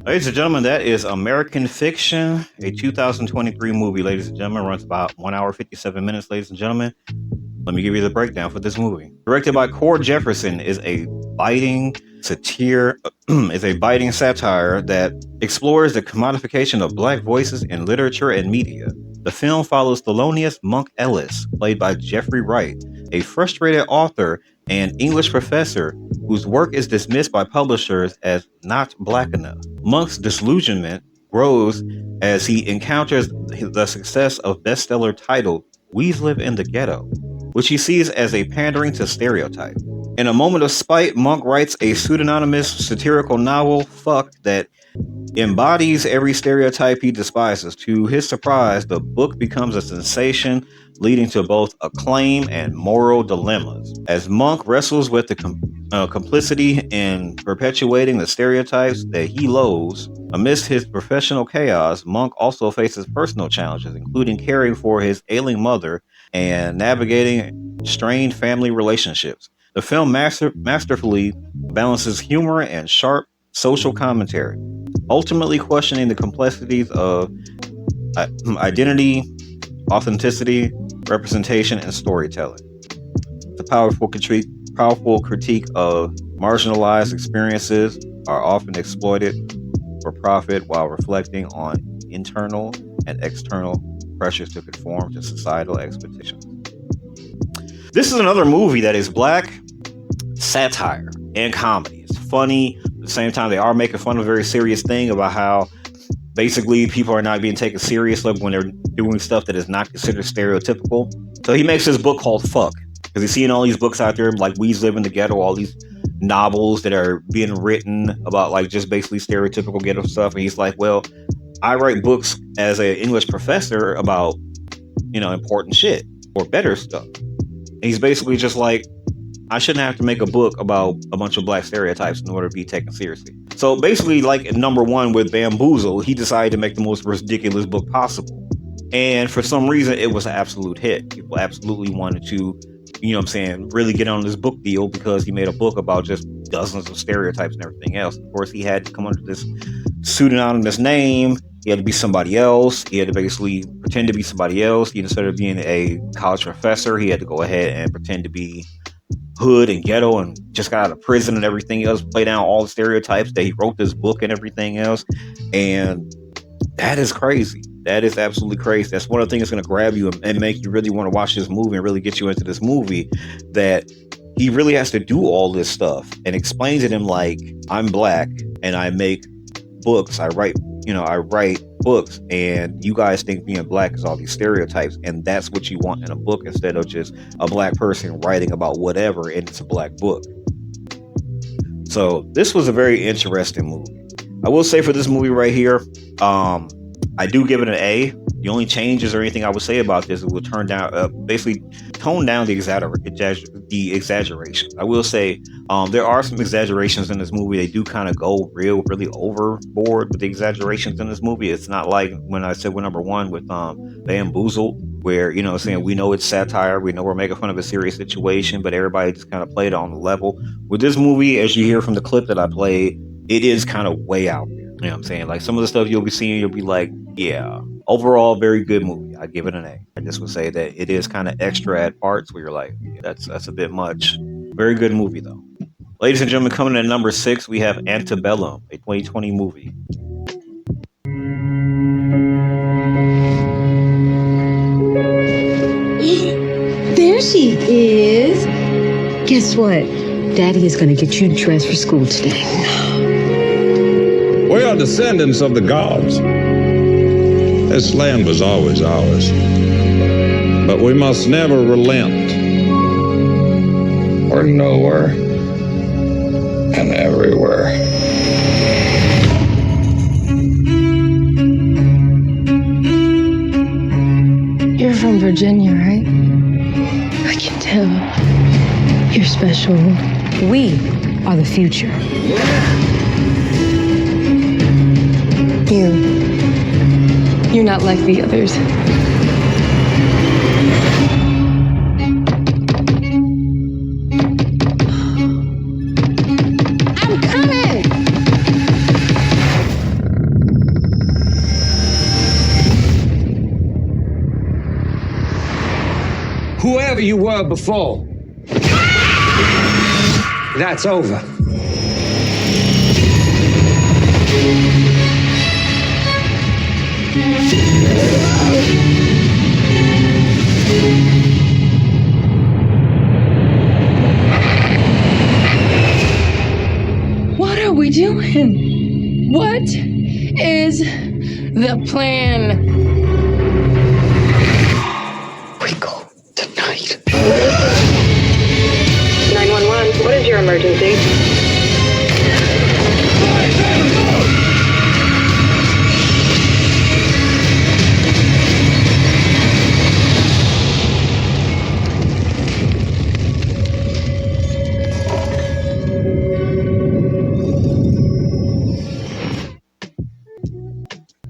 S2: Ladies and gentlemen, that is American Fiction, a 2023 movie, ladies and gentlemen. Runs about 1 hour, 57 minutes, ladies and gentlemen. Let me give you the breakdown for this movie. Directed by Cord Jefferson, is a biting satire that explores the commodification of black voices in literature and media. The film follows Thelonious Monk Ellis, played by Jeffrey Wright, a frustrated author and English professor whose work is dismissed by publishers as not black enough. Monk's disillusionment grows as he encounters the success of bestseller titled We Live in the Ghetto, which he sees as a pandering to stereotype. In a moment of spite, Monk writes a pseudonymous satirical novel, Fuck, that embodies every stereotype he despises. To his surprise, the book becomes a sensation, leading to both acclaim and moral dilemmas. As Monk wrestles with the complicity in perpetuating the stereotypes that he loathes, amidst his professional chaos, Monk also faces personal challenges, including caring for his ailing mother and navigating strained family relationships. The film masterfully balances humor and sharp social commentary, ultimately questioning the complexities of identity, authenticity, representation, and storytelling. The powerful critique of marginalized experiences are often exploited for profit while reflecting on internal and external pressures to conform to societal expectations. This is another movie that is black satire and comedy. It's funny. At the same time, they are making fun of a very serious thing about how basically people are not being taken seriously when they're doing stuff that is not considered stereotypical. So he makes this book called Fuck, because he's seeing all these books out there like We's Live in the Ghetto, all these novels that are being written about like just basically stereotypical ghetto stuff. And he's like, well, I write books as an English professor about, important shit or better stuff. And he's basically just like, I shouldn't have to make a book about a bunch of black stereotypes in order to be taken seriously. So basically, like number one with Bamboozled, he decided to make the most ridiculous book possible. And for some reason, it was an absolute hit. People absolutely wanted to, really get on this book deal because he made a book about just dozens of stereotypes and everything else. Of course, he had to come under this pseudonymous name. He had to be somebody else. He had to basically pretend to be somebody else. Instead of being a college professor, he had to go ahead and pretend to be hood and ghetto and just got out of prison and everything else, play down all the stereotypes that he wrote this book and everything else. And that is crazy. That is absolutely crazy. That's one of the things that's going to grab you and make you really want to watch this movie and really get you into this movie, that he really has to do all this stuff and explains it to him like, I'm black and I make books. I write books, and you guys think being black is all these stereotypes, and that's what you want in a book instead of just a black person writing about whatever and it's a black book. So this was a very interesting movie. I will say for this movie right here, I do give it an A. The only changes or anything I would say about this, it will tone down the exaggerations. I will say there are some exaggerations in this movie. They do kind of go really overboard with the exaggerations in this movie. It's not like when I said we're number one with Bamboozled, where, we know it's satire. We know we're making fun of a serious situation, but everybody just kind of played it on the level. With this movie, as you hear from the clip that I played, it is kind of way out there. You know what I'm saying? Like some of the stuff you'll be seeing, you'll be like, yeah, overall, very good movie. I give it an A. I just would say that it is kind of extra at parts where you're like, yeah, that's a bit much. Very good movie, though. Ladies and gentlemen, coming in at number 6, we have Antebellum, a 2020 movie.
S21: There she is. Guess what? Daddy is going to get you dressed for school today.
S4: We are descendants of the gods. This land was always ours. But we must never relent. We're nowhere and everywhere.
S7: You're from Virginia, right? I can tell. You're special.
S21: We are the future.
S7: You're not like the others.
S21: I'm coming!
S3: Whoever you were before, that's over.
S7: What are we doing? What is the plan?
S21: We go tonight.
S8: 911, what is your emergency?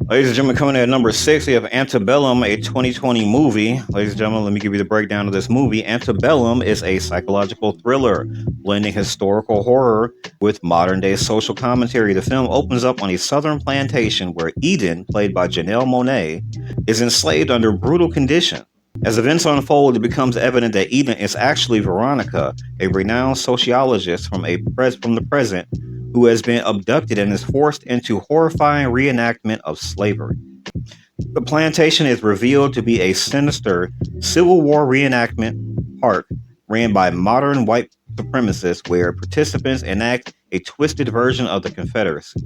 S2: Ladies and gentlemen, coming in at number 6, we have Antebellum, a 2020 movie. Ladies and gentlemen, let me give you the breakdown of this movie. Antebellum is a psychological thriller, blending historical horror with modern-day social commentary. The film opens up on a southern plantation where Eden, played by Janelle Monáe, is enslaved under brutal conditions. As events unfold, it becomes evident that Eden is actually Veronica, a renowned sociologist from the present, who has been abducted and is forced into horrifying reenactment of slavery. The plantation is revealed to be a sinister Civil War reenactment park ran by modern white supremacists where participants enact a twisted version of the Confederacy.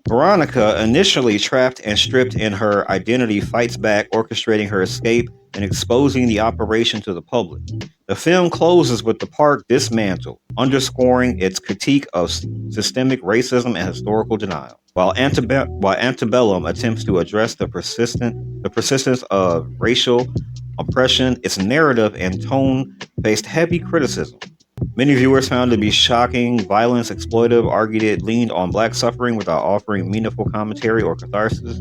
S2: Veronica, initially trapped and stripped in her identity, fights back, orchestrating her escape and exposing the operation to the public. The film closes with the park dismantled, underscoring its critique of systemic racism and historical denial. While Antebellum attempts to address the persistence of racial oppression, its narrative and tone faced heavy criticism. Many viewers found it to be shocking, violence, exploitive, argued it leaned on black suffering without offering meaningful commentary or catharsis.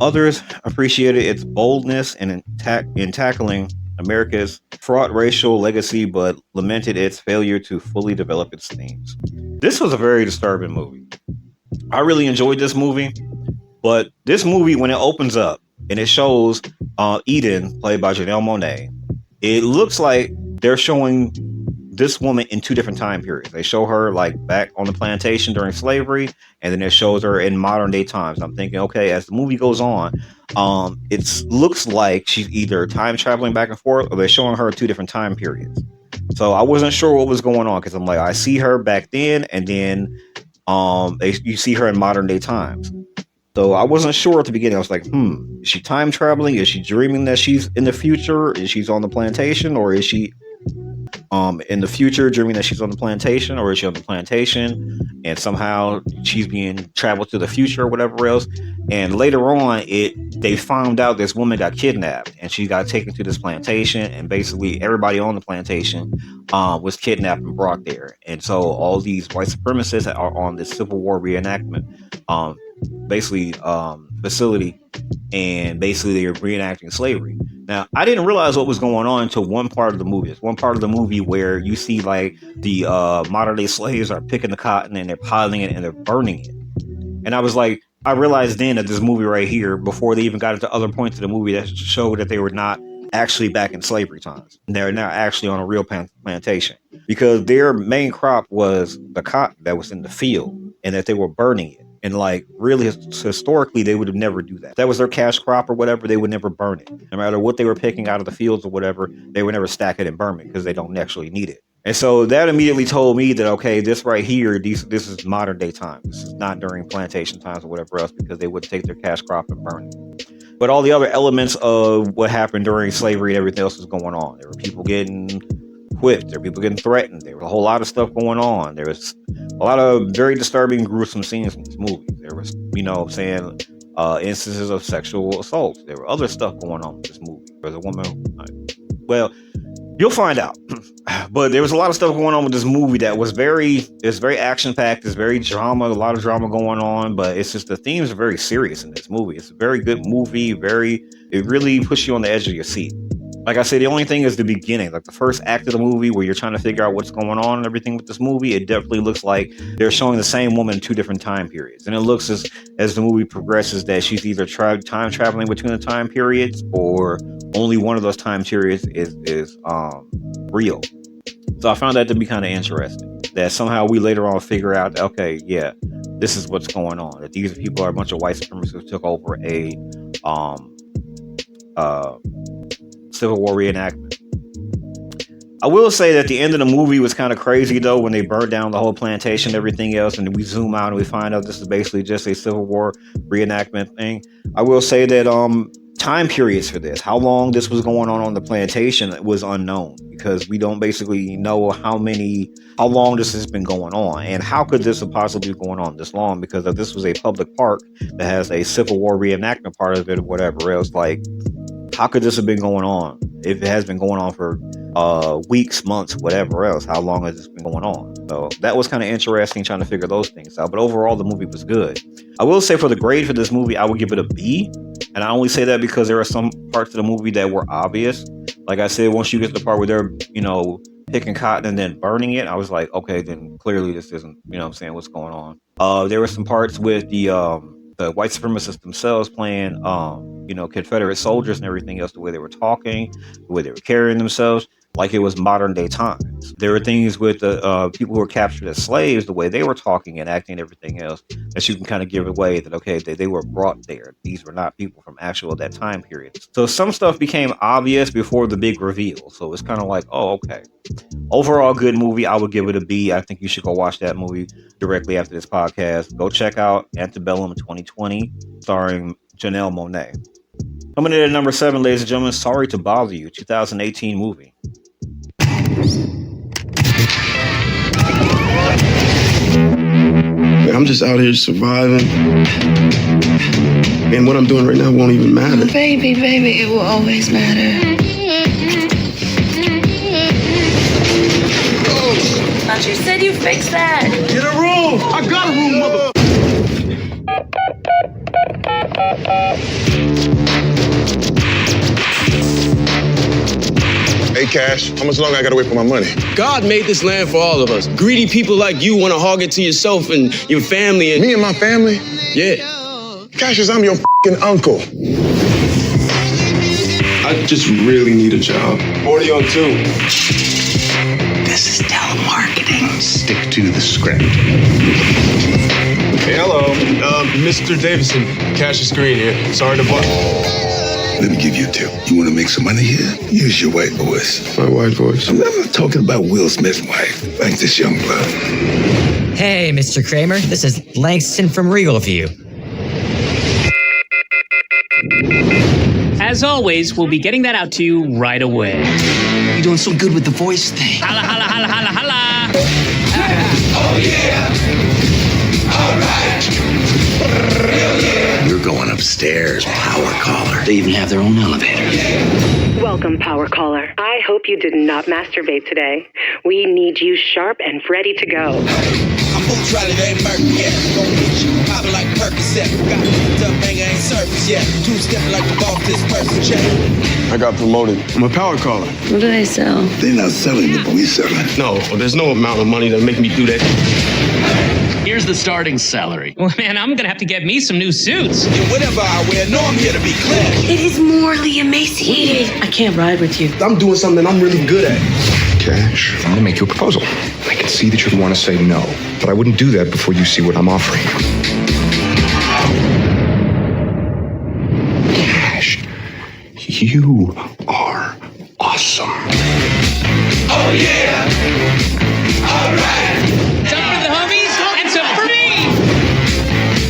S2: Others appreciated its boldness in tackling America's fraught racial legacy, but lamented its failure to fully develop its themes. This was a very disturbing movie. I really enjoyed this movie, but this movie, when it opens up and it shows Eden, played by Janelle Monáe, it looks like they're showing this woman in two different time periods. They show her like back on the plantation during slavery, and then it shows her in modern day times. I'm thinking, okay, as the movie goes on, it looks like she's either time traveling back and forth, or they're showing her two different time periods. So I wasn't sure what was going on, because I'm like, I see her back then, and then you see her in modern day times. So I wasn't sure at the beginning. I was like, is she time traveling? Is she dreaming that she's in the future? Is she's on the plantation, or is she in the future dreaming that she's on the plantation, or is she on the plantation and somehow she's being traveled to the future or whatever else? And later on, they found out this woman got kidnapped and she got taken to this plantation, and basically everybody on the plantation was kidnapped and brought there. And so all these white supremacists are on this Civil War reenactment facility, and basically they're reenacting slavery. Now, I didn't realize what was going on until one part of the movie. It's one part of the movie where you see like the modern day slaves are picking the cotton and they're piling it and they're burning it. And I was like, I realized then that this movie right here, before they even got into other points of the movie that showed that they were not actually back in slavery times. They're now actually on a real plantation, because their main crop was the cotton that was in the field, and that they were burning it. And like really historically, they would have never do that. That was their cash crop or whatever. They would never burn it. No matter what they were picking out of the fields or whatever, they would never stack it and burn it, because they don't actually need it. And so that immediately told me that, okay, this right here, this is modern day time. This is not during plantation times or whatever else, because they would take their cash crop and burn it. But all the other elements of what happened during slavery and everything else was going on. There were people getting whipped. There were people getting threatened. There was a whole lot of stuff going on. There was a lot of very disturbing, gruesome scenes in this movie. There was, instances of sexual assault. There were other stuff going on in this movie. There was a woman. Well, you'll find out. But there was a lot of stuff going on with this movie that was it's very action packed. It's very drama, a lot of drama going on. But it's just the themes are very serious in this movie. It's a very good movie. It really puts you on the edge of your seat. Like I said, the only thing is the beginning, like the first act of the movie where you're trying to figure out what's going on and everything with this movie. It definitely looks like they're showing the same woman in two different time periods. And it looks as the movie progresses that she's either time traveling between the time periods, or only one of those time periods is real. So I found that to be kind of interesting, that somehow we later on figure out, okay, yeah, this is what's going on. That these people are a bunch of white supremacists who took over a Civil War reenactment. I will say that the end of the movie was kind of crazy though, when they burned down the whole plantation and everything else, and we zoom out and we find out this is basically just a Civil War reenactment thing. I will say that time periods for this, how long this was going on the plantation, was unknown, because we don't basically know how long this has been going on, and how could this have possibly been going on this long, because if this was a public park that has a Civil War reenactment part of it or whatever else, like, how could this have been going on? If it has been going on for weeks, months, whatever else, how long has this been going on? So that was kind of interesting, trying to figure those things out. But overall, the movie was good. I will say for the grade for this movie, I would give it a B. And I only say that because there are some parts of the movie that were obvious. Like I said, once you get to the part where they're, picking cotton and then burning it, I was like, okay, then clearly this isn't, what's going on. There were some parts with the white supremacists themselves playing, Confederate soldiers and everything else, the way they were talking, the way they were carrying themselves. like it was modern day times. There were things with the people who were captured as slaves, the way they were talking and acting and everything else, that you can kind of give away that, okay, they were brought there. These were not people from actual that time period. So some stuff became obvious before the big reveal. So it's kind of like, oh, okay. Overall, good movie. I would give it a B. I think you should go watch that movie directly after this podcast. Go check out Antebellum 2020, starring Janelle Monáe. Coming in at number 7, ladies and gentlemen, Sorry to Bother You, 2018 movie.
S6: I'm just out here surviving. And what I'm doing right now won't even matter.
S5: Baby, it will always matter. But you said you fixed that.
S3: Get a room! I got a room, mother.
S9: Hey, Cash, how much longer I gotta wait for my money?
S3: God made this land for all of us. Greedy people like you want to hog it to yourself and your family. And
S9: me and my family?
S3: Yeah.
S9: Cassius, I'm your f***ing uncle.
S3: I just really need a job. 40 on 2.
S5: This is telemarketing.
S9: Stick to the script.
S3: Hey, hello. Mr. Davison, Cassius Green here. Sorry to bother.
S9: Let me give you a tip. You want to make some money here? Use your white voice.
S3: My white voice?
S9: I'm not talking about Will Smith's wife. Like this young blood.
S10: Hey, Mr. Kramer. This is Langston from Regal View.
S11: As always, we'll be getting that out to you right away.
S18: You're doing so good with the voice thing.
S11: Holla, holla, holla, holla, holla.
S18: Oh, yeah. All right. Hell yeah. You're going upstairs, power caller. They even have their own elevator.
S23: Welcome, power caller. I hope you did not masturbate today. We need you sharp and ready to go.
S18: I'm brutality, ain't murky yet. Gon' hit you, poppin' like Percocet. Got the banger ain't surface yet. Two-stepping like the boss, this person check.
S3: I got promoted. I'm a power caller.
S5: What do they sell?
S9: They're not selling it, but we selling.
S3: No, there's no amount of money to make me do that.
S22: Here's the starting salary.
S11: Well, man, I'm gonna have to get me some new suits.
S18: And whatever I wear, know I'm here to be clear.
S5: It is morally emaciated.
S23: I can't ride with you.
S3: I'm doing something I'm really good at.
S1: Cash, I'm gonna make you a proposal. I can see that you'd want to say no, but I wouldn't do that before you see what I'm offering you. Cash, you are awesome.
S18: Oh, yeah. All right.
S11: Some for the homies and some for me.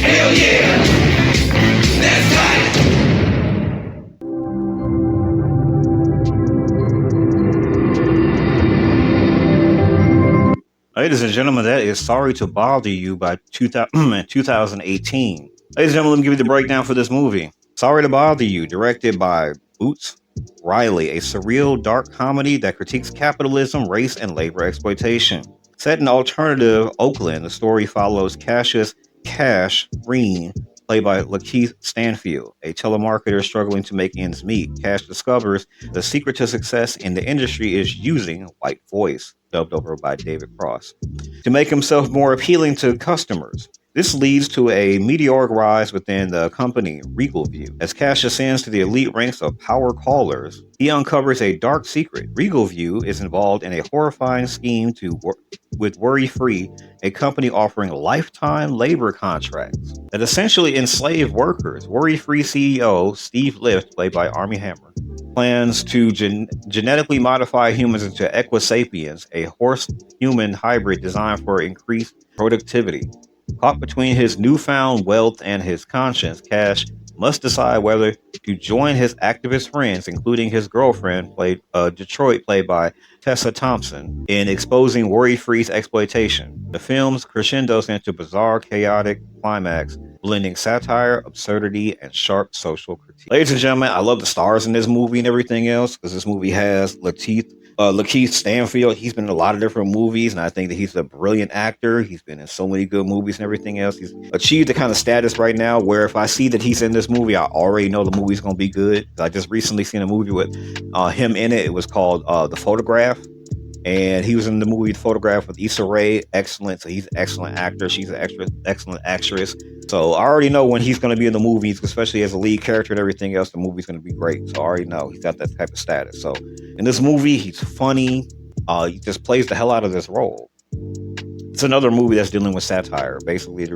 S18: Hell yeah. That's right.
S2: Ladies and gentlemen, that is Sorry to Bother You by 2018. Ladies and gentlemen, let me give you the breakdown for this movie. Sorry to Bother You, directed by Boots Riley, a surreal dark comedy that critiques capitalism, race, and labor exploitation. Set in alternative Oakland, the story follows Cassius Cash Green, played by Lakeith Stanfield, a telemarketer struggling to make ends meet. Cash discovers the secret to success in the industry is using white voice, dubbed over by David Cross, to make himself more appealing to customers. This leads to a meteoric rise within the company, Regal View. As Cash ascends to the elite ranks of power callers, he uncovers a dark secret. Regal View is involved in a horrifying scheme with Worry Free, a company offering lifetime labor contracts that essentially enslave workers. Worry Free CEO Steve Lift, played by Armie Hammer, plans to genetically modify humans into Equisapiens, a horse-human hybrid designed for increased productivity. Caught between his newfound wealth and his conscience, Cash must decide whether to join his activist friends, including his girlfriend, Detroit, played by Tessa Thompson, in exposing Worry-Free's exploitation. The film's crescendos into bizarre, chaotic climax, blending satire, absurdity, and sharp social critique. Ladies and gentlemen, I love the stars in this movie and everything else, because this movie has Lakeith Stanfield. He's been in a lot of different movies, and I think that he's a brilliant actor. He's been in so many good movies and everything else. He's achieved the kind of status right now where if I see that he's in this movie, I already know the movie's going to be good. I just recently seen a movie with him in it. It was called The Photograph, and he was in the movie The Photograph with Issa Rae. Excellent. So he's an excellent actor. She's an excellent actress. So I already know when he's going to be in the movies, especially as a lead character and everything else, the movie's going to be great. So I already know he's got that type of status. So in this movie, he's funny. He just plays the hell out of this role. It's another movie that's dealing with satire. Basically, it's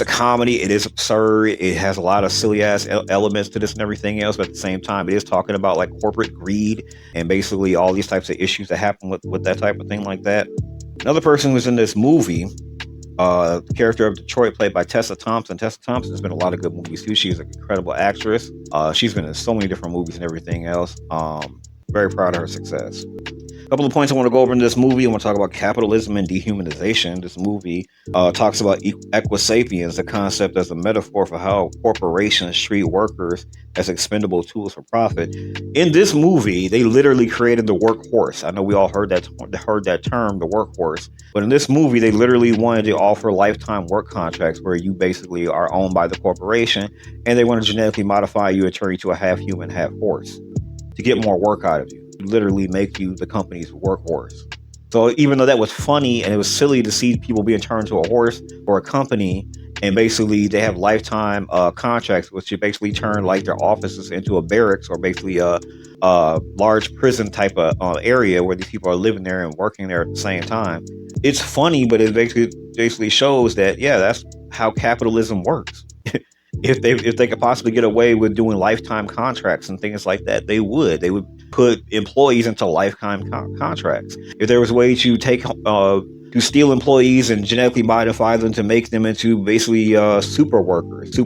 S2: a comedy. It is absurd. It has a lot of silly ass elements to this and everything else. But at the same time, it is talking about like corporate greed and basically all these types of issues that happen with that type of thing like that. Another person who's in this movie, the character of Detroit, played by Tessa Thompson. Tessa Thompson has been in a lot of good movies too. She's an incredible actress. She's been in so many different movies and everything else. Very proud of her success. A couple of points I want to go over in this movie. I want to talk about capitalism and dehumanization. This movie talks about equisapiens, the concept as a metaphor for how corporations treat workers as expendable tools for profit. In this movie, they literally created the workhorse. I know we all heard that term, the workhorse. But in this movie, they literally wanted to offer lifetime work contracts where you basically are owned by the corporation, and they want to genetically modify you and turn you to a half human, half horse to get more work out of you. Literally make you the company's workhorse. So even though that was funny and it was silly to see people being turned to a horse or a company, and basically they have lifetime contracts, which you basically turn like their offices into a barracks or basically a large prison type of area where these people are living there and working there at the same time. It's funny, but it basically shows that, yeah, that's how capitalism works. If they could possibly get away with doing lifetime contracts and things like that, they would put employees into lifetime contracts. If there was a way to to steal employees and genetically modify them to make them into basically super workers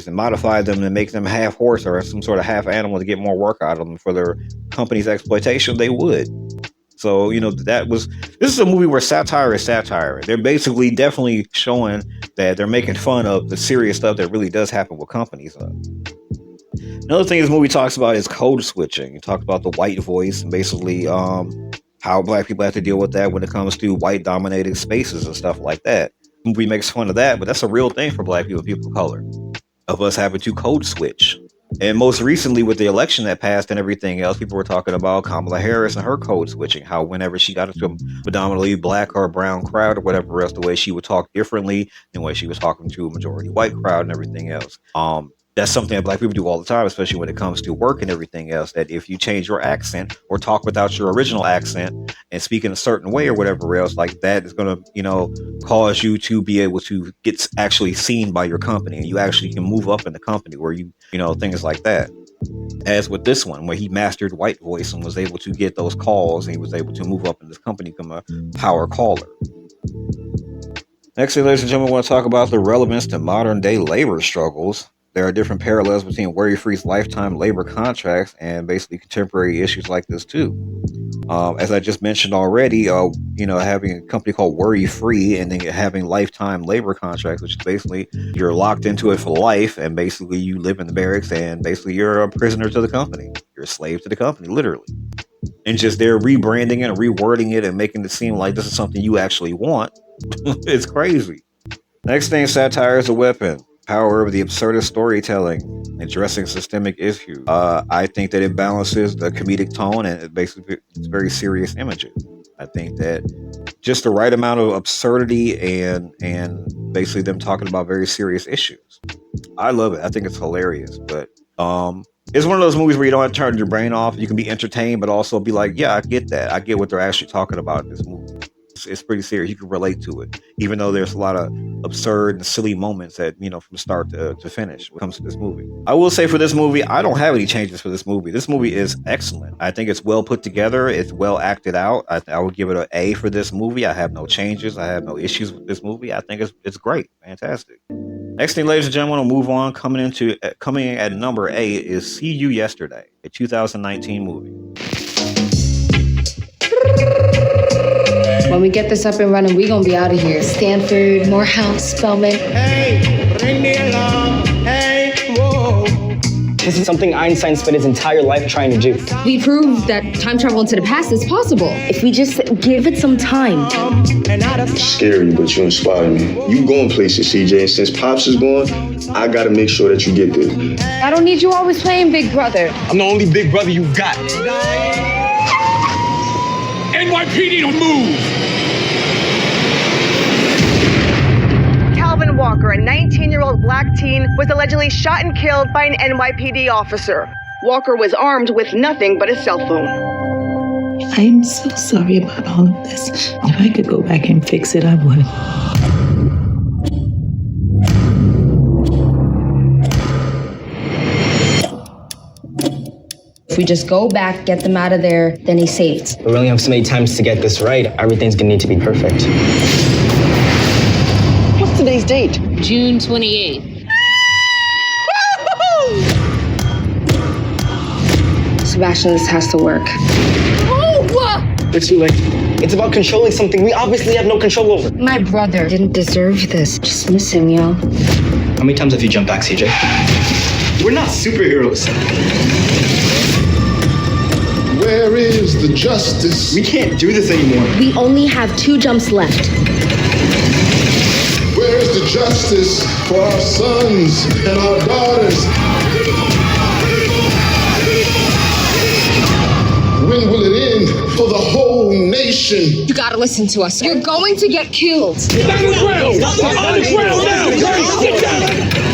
S2: and modify them and make them half horse or some sort of half animal to get more work out of them for their company's exploitation, they would. So, this is a movie where satire is satire. They're basically definitely showing that they're making fun of the serious stuff that really does happen with companies. Another thing this movie talks about is code switching. It talks about the white voice and basically how black people have to deal with that when it comes to white dominated spaces and stuff like that. The movie makes fun of that, but that's a real thing for black people of color, of us having to code switch. And most recently with the election that passed and everything else, people were talking about Kamala Harris and her code switching, how whenever she got into a predominantly black or brown crowd or whatever else, the way she would talk differently than the way she was talking to a majority white crowd and everything else. That's something that black people do all the time, especially when it comes to work and everything else, that if you change your accent or talk without your original accent and speak in a certain way or whatever else, like that is going to, cause you to be able to get actually seen by your company, and you actually can move up in the company where things like that. As with this one, where he mastered white voice and was able to get those calls, and he was able to move up in this company, become a power caller. Next thing, ladies and gentlemen, I want to talk about the relevance to modern day labor struggles. There are different parallels between Worry Free's lifetime labor contracts and basically contemporary issues like this too. As I just mentioned already, having a company called Worry Free and then having lifetime labor contracts, which is basically you're locked into it for life, and basically you live in the barracks and basically you're a prisoner to the company. You're a slave to the company, literally. And just they're rebranding it and rewording it and making it seem like this is something you actually want. It's crazy. Next thing, satire is a weapon. Power of the absurdist storytelling, addressing systemic issues. I think that it balances the comedic tone and it's very serious images. I think that just the right amount of absurdity and basically them talking about very serious issues. I love it. I think it's hilarious. But it's one of those movies where you don't have to turn your brain off. You can be entertained, but also be like, yeah, I get that. I get what they're actually talking about in this movie. It's pretty serious. You can relate to it, even though there's a lot of absurd and silly moments that, from start to finish when it comes to this movie. I will say for this movie, I don't have any changes for this movie. This movie is excellent. I think it's well put together. It's well acted out. I would give it an A for this movie. I have no changes. I have no issues with this movie. I think it's great. Fantastic. Next thing, ladies and gentlemen, we'll move on. Coming in at number 8 is See You Yesterday, a 2019 movie.
S21: When we get this up and running, we gonna be out of here. Stanford, Morehouse, Spelman.
S3: Hey, ring the alarm. Hey, whoa.
S12: This is something Einstein spent his entire life trying to do.
S21: We proved that time travel into the past is possible. If we just give it some time.
S6: Scary, but you inspire me. You going places, CJ, and since Pops is gone, I gotta make sure that you get there.
S21: I don't need you always playing Big Brother.
S12: I'm the only big brother you got.
S13: NYPD, don't move! Walker, a 19-year-old black teen, was allegedly shot and killed by an NYPD officer. Walker was armed with nothing but a cell phone.
S14: I'm so sorry about all of this. If I could go back and fix it, I would.
S16: If we just go back, get them out of there, then he's saved.
S12: We only have so many times to get this right. Everything's gonna need to be perfect.
S8: What's today's date?
S21: June 28th.
S16: Sebastian, this has to work.
S12: It's too late. It's about controlling something we obviously have no control over.
S16: My brother didn't deserve this. Just miss him, yo.
S12: How many times have you jumped back, CJ? We're not superheroes.
S9: Where is the justice?
S12: We can't do this anymore.
S16: We only have 2 jumps left.
S9: Where is the justice for our sons and our daughters? When will it end for the whole nation?
S21: You gotta listen to us. You're going to get killed.
S3: Get on the ground! Get on the ground now! Get down!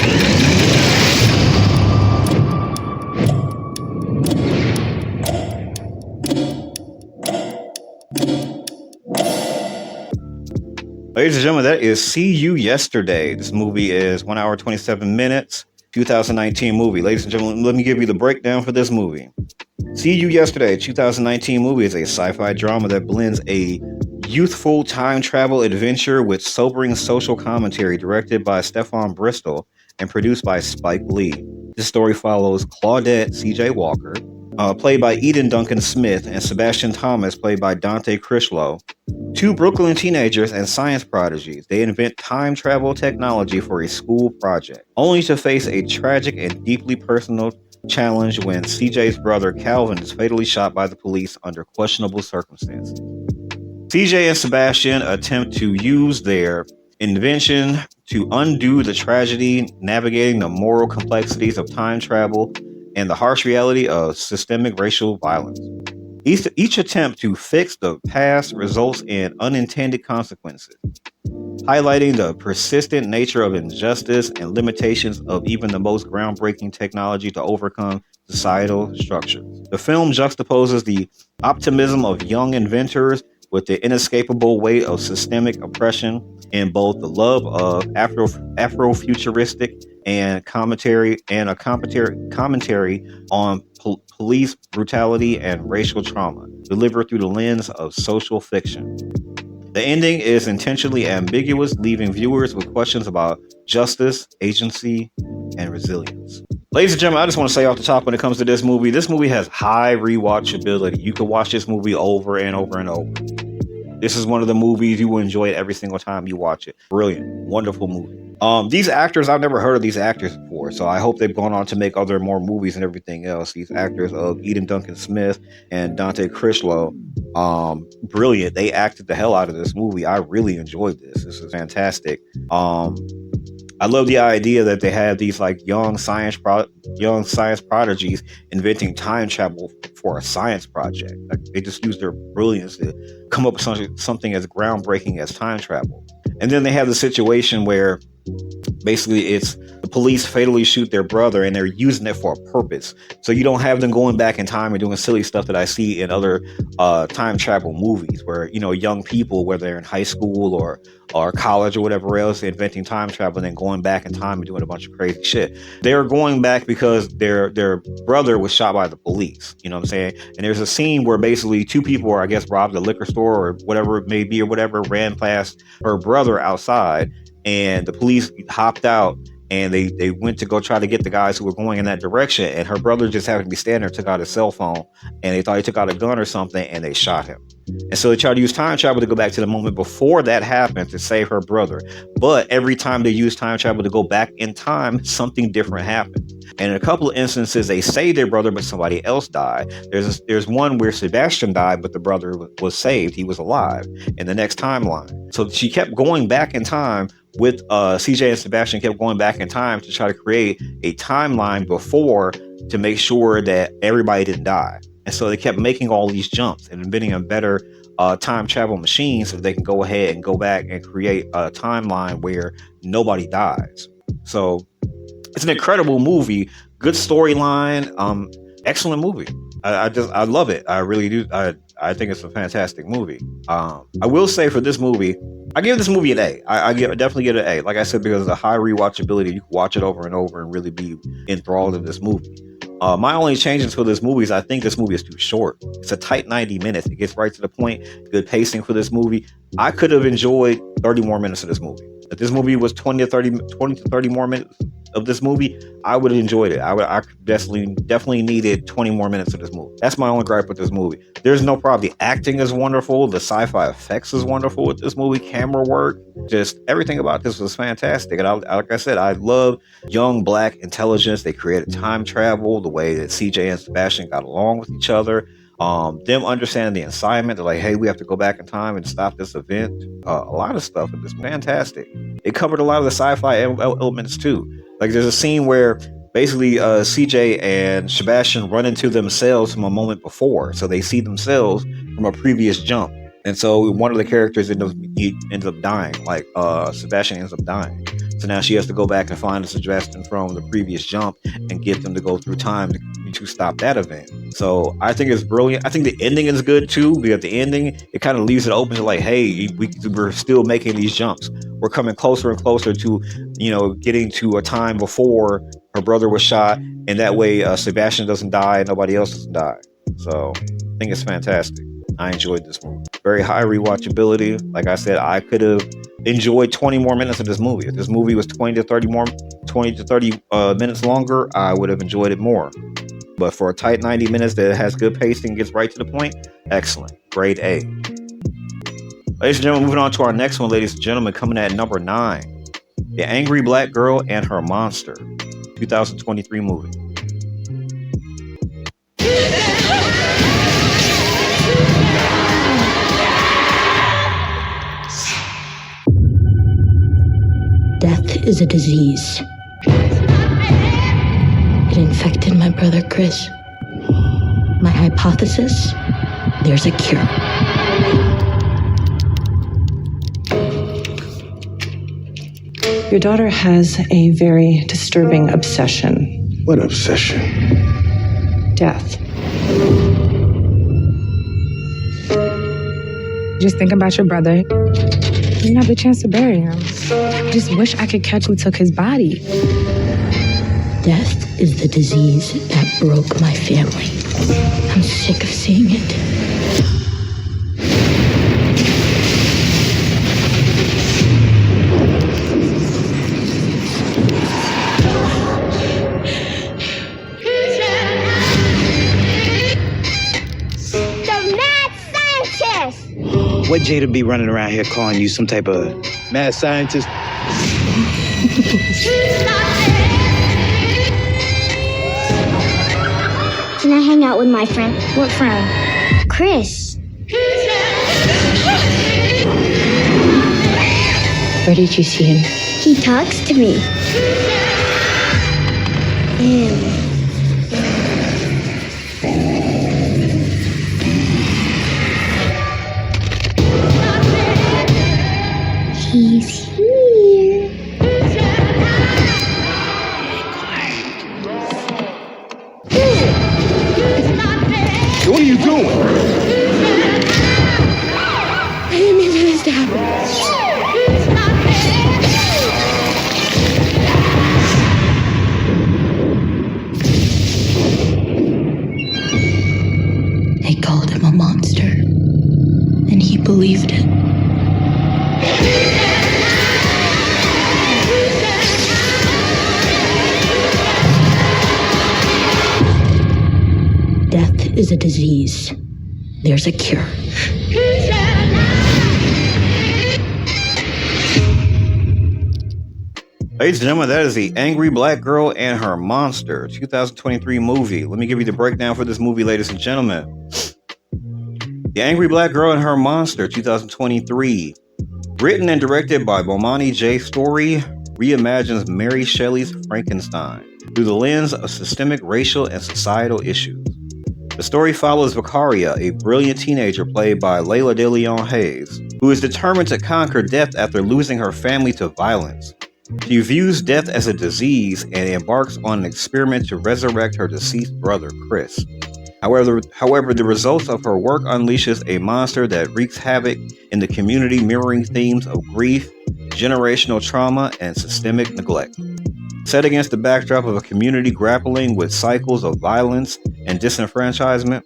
S2: Ladies and gentlemen, that is See You Yesterday. This movie is 1 hour, 27 minutes, 2019 movie. Ladies and gentlemen, let me give you the breakdown for this movie. See You Yesterday, 2019 movie, is a sci-fi drama that blends a youthful time travel adventure with sobering social commentary, directed by Stefan Bristol and produced by Spike Lee. This story follows Claudette C.J. Walker, played by Eden Duncan Smith, and Sebastian Thomas, played by Dante Crislow, 2 Brooklyn teenagers and science prodigies. They invent time travel technology for a school project, only to face a tragic and deeply personal challenge when CJ's brother Calvin is fatally shot by the police under questionable circumstances. CJ and Sebastian attempt to use their invention to undo the tragedy, navigating the moral complexities of time travel and the harsh reality of systemic racial violence. Each attempt to fix the past results in unintended consequences, highlighting the persistent nature of injustice and limitations of even the most groundbreaking technology to overcome societal structures. The film juxtaposes the optimism of young inventors with the inescapable weight of systemic oppression in both the love of Afrofuturistic and commentary on police brutality and racial trauma, delivered through the lens of social fiction. The ending is intentionally ambiguous, leaving viewers with questions about justice, agency, and resilience. Ladies and gentlemen, I just want to say off the top, when it comes to this movie has high rewatchability. You can watch this movie over and over and over. This is one of the movies you will enjoy it every single time you watch it. Brilliant, wonderful movie. These actors, I've never heard of these actors before, so I hope they've gone on to make more movies and everything else. These actors of Eden Duncan Smith and Dante Crislow, brilliant. They acted the hell out of this movie. I really enjoyed this. This is fantastic. I love the idea that they have these like young science prodigies inventing time travel for a science project. Like, they just use their brilliance to come up with something as groundbreaking as time travel. And then they have the situation where basically it's the police fatally shoot their brother and they're using it for a purpose. So you don't have them going back in time and doing silly stuff that I see in other time travel movies where, you know, young people, whether they're in high school or college or whatever else, inventing time travel and then going back in time and doing a bunch of crazy shit. They're going back because their brother was shot by the police. You know what I'm saying? And there's a scene where basically 2 people are, I guess, robbed a liquor store or whatever it may be or whatever, ran past her brother outside, and the police hopped out and they went to go try to get the guys who were going in that direction, and her brother just happened to be standing there, took out his cell phone, and they thought he took out a gun or something, and they shot him. And so they tried to use time travel to go back to the moment before that happened to save her brother. But every time they use time travel to go back in time, something different happened. And in a couple of instances, they saved their brother, but somebody else died. There's one where Sebastian died, but the brother was saved. He was alive in the next timeline. So she kept going back in time with CJ and Sebastian kept going back in time to try to create a timeline before to make sure that everybody didn't die. And so they kept making all these jumps and inventing a better time travel machines so they can go ahead and go back and create a timeline where nobody dies. So it's an incredible movie, good storyline, excellent movie. I love it. I really do. I think it's a fantastic movie. I will say for this movie, I give this movie an A. I definitely give it an A. Like I said, because of the high rewatchability, you can watch it over and over and really be enthralled in this movie. My only changes for this movie is I think this movie is too short. It's a tight 90 minutes. It gets right to the point. Good pacing for this movie. I could have enjoyed 30 more minutes of this movie. If this movie was 20 to 30 more minutes of this movie, I would have enjoyed it. I definitely needed 20 more minutes of this movie. That's my only gripe with this movie. There's no problem. The acting is wonderful. The sci-fi effects is wonderful with this movie. Camera work, just everything about this was fantastic. And like I said, I love young black intelligence. They created time travel, the way that CJ and Sebastian got along with each other. Them understanding the assignment, they're like, hey, we have to go back in time and stop this event. A lot of stuff in this, fantastic. It covered a lot of the sci-fi elements too. Like there's a scene where basically CJ and Sebastian run into themselves from a moment before, so they see themselves from a previous jump, and so one of the characters ends up dying. Like Sebastian ends up dying. So now she has to go back and find a suggestion from the previous jump and get them to go through time to stop that event. So I think it's brilliant. I think the ending is good too, because the ending, it kind of leaves it open to like, hey, we're still making these jumps. We're coming closer and closer to, getting to a time before her brother was shot. And that way Sebastian doesn't die and nobody else doesn't die. So I think it's fantastic. I enjoyed this movie. Very high rewatchability. Like I said, I could have enjoyed 20 more minutes of this movie. If this movie was 20 to 30 minutes longer, I would have enjoyed it more. But for a tight 90 minutes that has good pacing, gets right to the point, excellent. Grade A. Ladies and gentlemen, moving on to our next one, ladies and gentlemen, coming at number 9. The Angry Black Girl and Her Monster, 2023 movie.
S21: Death is a disease. It infected my brother Chris. My hypothesis, there's a cure.
S8: Your daughter has a very disturbing obsession.
S6: What obsession?
S8: Death.
S15: Just think about your brother. You didn't have the chance to bury him. Just wish I could catch who took his body.
S21: Death is the disease that broke my family. I'm sick of seeing it.
S12: What Jada be running around here calling you some type of mad scientist?
S17: Can I hang out with my friend? What friend? Chris.
S21: Where did you see him?
S17: He talks to me. Ew. He's here.
S3: What are you doing?
S17: I didn't mean for this to happen.
S21: They called him a monster, and he believed it. Death is a disease. There's a cure.
S2: Ladies and gentlemen, that is The Angry Black Girl and Her Monster, 2023 movie. Let me give you the breakdown for this movie, ladies and gentlemen. The Angry Black Girl and Her Monster, 2023. Written and directed by Bomani J. Story, reimagines Mary Shelley's Frankenstein through the lens of systemic racial and societal issues. The story follows Vicaria, a brilliant teenager played by Layla DeLeon Hayes, who is determined to conquer death after losing her family to violence. She views death as a disease and embarks on an experiment to resurrect her deceased brother, Chris. However, the results of her work unleashes a monster that wreaks havoc in the community, mirroring themes of grief, generational trauma, and systemic neglect. Set against the backdrop of a community grappling with cycles of violence and disenfranchisement,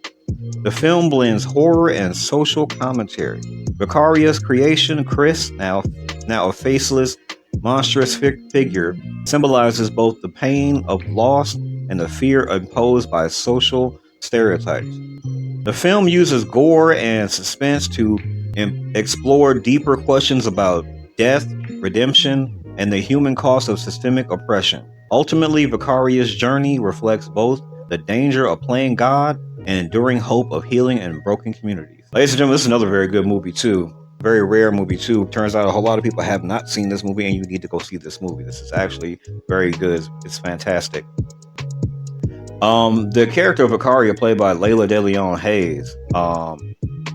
S2: the film blends horror and social commentary. Vicaria's creation, Chris, now a faceless, monstrous figure, symbolizes both the pain of loss and the fear imposed by social stereotypes. The film uses gore and suspense to explore deeper questions about death, redemption, and the human cost of systemic oppression. Ultimately, Vicaria's journey reflects both the danger of playing God and enduring hope of healing in broken communities. Ladies and gentlemen, this is another very good movie too. Very rare movie too. Turns out a whole lot of people have not seen this movie, and you need to go see this movie. This is actually very good. It's fantastic. The character of Vicaria, played by Layla DeLeon Hayes,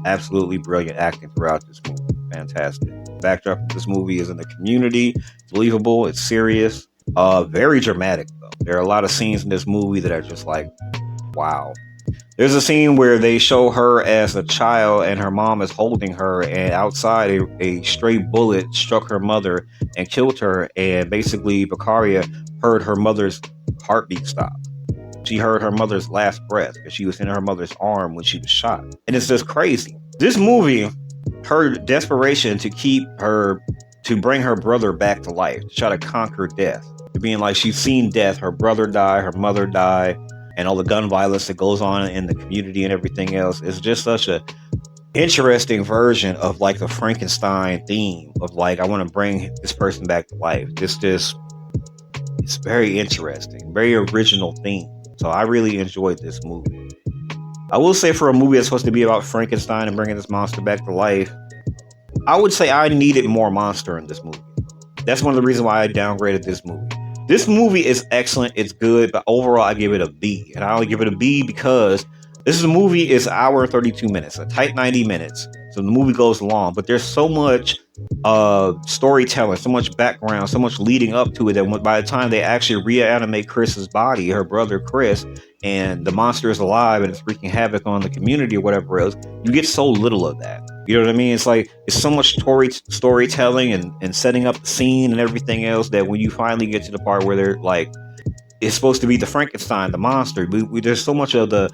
S2: absolutely brilliant acting throughout this movie. Fantastic. The backdrop of this movie is in the community. It's believable. It's serious. Very dramatic though. There are a lot of scenes in this movie that are just like, wow. There's a scene where they show her as a child and her mom is holding her, and outside a stray bullet struck her mother and killed her, and basically Vicaria heard her mother's heartbeat stop. She heard her mother's last breath because she was in her mother's arm when she was shot. And it's just crazy. This movie, her desperation to bring her brother back to life, to try to conquer death, to being like she's seen death, her brother die, her mother die, and all the gun violence that goes on in the community and everything else. Is just such a interesting version of like the Frankenstein theme of like, I want to bring this person back to life. It's very interesting, very original theme. So I really enjoyed this movie. I will say, for a movie that's supposed to be about Frankenstein and bringing this monster back to life, I would say I needed more monster in this movie. That's one of the reasons why I downgraded this movie. This movie is excellent, it's good, but overall I give it a B. And I only give it a B because movie is an hour and 32 minutes, a tight 90 minutes. So the movie goes long, but there's so much storytelling, so much background, so much leading up to it that by the time they actually reanimate Chris's body, her brother Chris, and the monster is alive and it's wreaking havoc on the community or whatever else, you get so little of that. You know what I mean? It's like, it's so much storytelling and setting up the scene and everything else that when you finally get to the part where they're like, it's supposed to be the Frankenstein, the monster. There's so much of the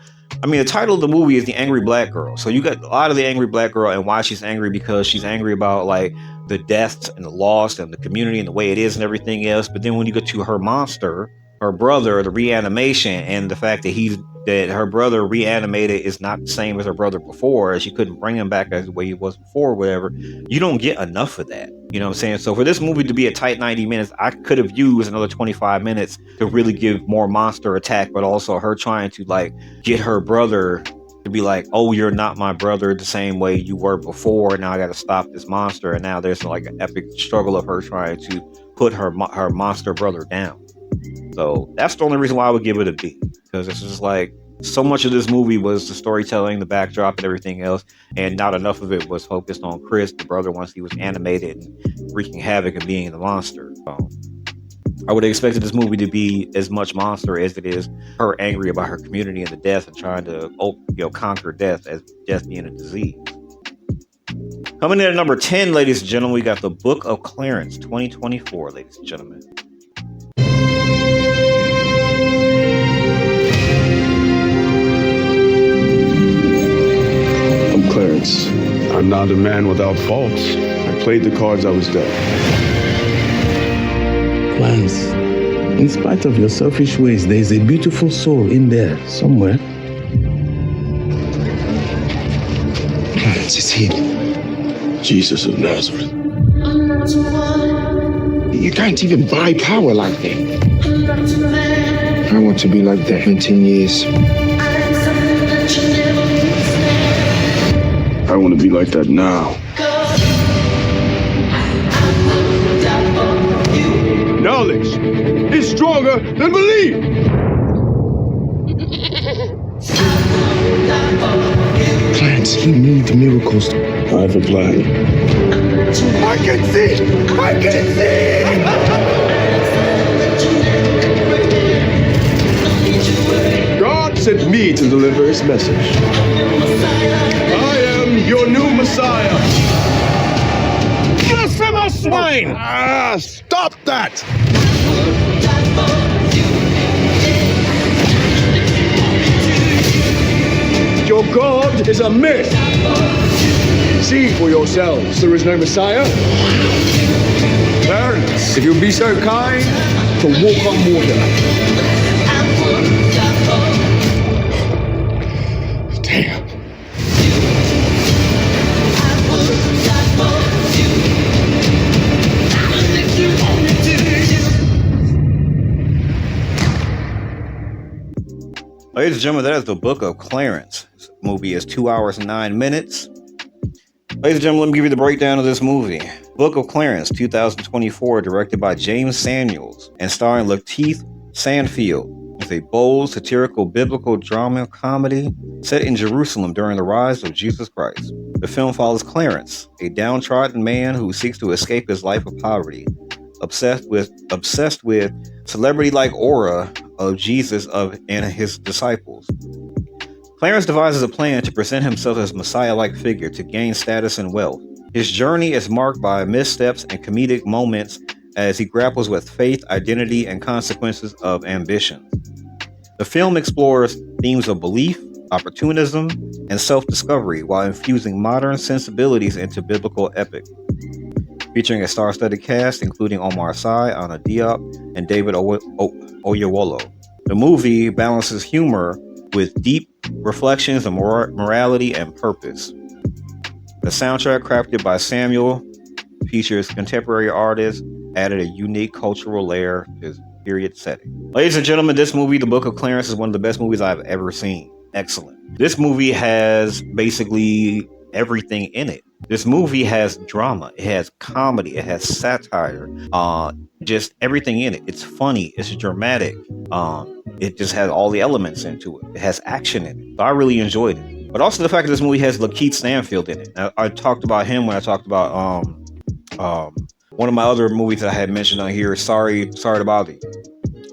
S2: title of the movie is The Angry Black Girl. So you got a lot of the angry black girl and why she's angry, because she's angry about like the deaths and the loss and the community and the way it is and everything else. But then when you get to her monster, her brother, the reanimation, and the fact that her brother reanimated is not the same as her brother before, she couldn't bring him back as the way he was before, whatever. You don't get enough of that. You know what I'm saying? So for this movie to be a tight 90 minutes, I could have used another 25 minutes to really give more monster attack, but also her trying to like get her brother to be like, oh, you're not my brother the same way you were before. Now I got to stop this monster. And now there's like an epic struggle of her trying to put her monster brother down. So that's the only reason why I would give it a B, because it's just like so much of this movie was the storytelling, the backdrop, and everything else, and not enough of it was focused on Chris, the brother, once he was animated and wreaking havoc and being the monster. I would have expected this movie to be as much monster as it is her angry about her community and the death and trying to conquer death, as death being a disease. Coming in at number 10, ladies and gentlemen, we got The Book of Clarence 2024, ladies and gentlemen.
S6: Clarence, I'm not a man without faults. I played the cards I was dealt.
S9: Clarence, in spite of your selfish ways, there is a beautiful soul in there somewhere.
S6: Clarence, it's him. Jesus of Nazareth. You can't even buy power like that. I want to be like that in 10 years. I want to be like that now. Knowledge is stronger than belief.
S9: Clarence, he needs miracles.
S6: I have a plan.
S3: I can see! I can see! God sent me to deliver his message. I am your new Messiah. Blasphemous swine!
S9: Ah, stop that!
S3: Your God is a myth. See for yourselves, there is no Messiah. Clarence, if you'll be so kind to walk on water.
S9: Damn.
S2: Ladies and gentlemen, that is the Book of Clarence. This movie is 2 hours and 9 minutes. Ladies and gentlemen, let me give you the breakdown of this movie. Book of Clarence, 2024, directed by James Samuels and starring Lakeith Stanfield. It's a bold, satirical, biblical drama comedy set in Jerusalem during the rise of Jesus Christ. The film follows Clarence, a downtrodden man who seeks to escape his life of poverty, obsessed with celebrity-like aura of Jesus and his disciples. Clarence devises a plan to present himself as a Messiah-like figure to gain status and wealth. His journey is marked by missteps and comedic moments as he grapples with faith, identity, and consequences of ambition. The film explores themes of belief, opportunism, and self-discovery while infusing modern sensibilities into biblical epic. Featuring a star-studded cast including Omar Sy, Anna Diop, and David Oyelowo. The movie balances humor with deep reflections of morality and purpose. The soundtrack, crafted by Samuel, features contemporary artists, added a unique cultural layer to its period setting. Ladies and gentlemen, this movie, The Book of Clarence, is one of the best movies I've ever seen. Excellent. This movie has basically everything in it. This movie has drama, it has comedy, it has satire, just everything in it. It's funny, it's dramatic, it just has all the elements into it. It has action in it. So I really enjoyed it. But also the fact that this movie has Lakeith Stanfield in it. I talked about him when I talked about one of my other movies that I had mentioned on here, Sorry to Bother You.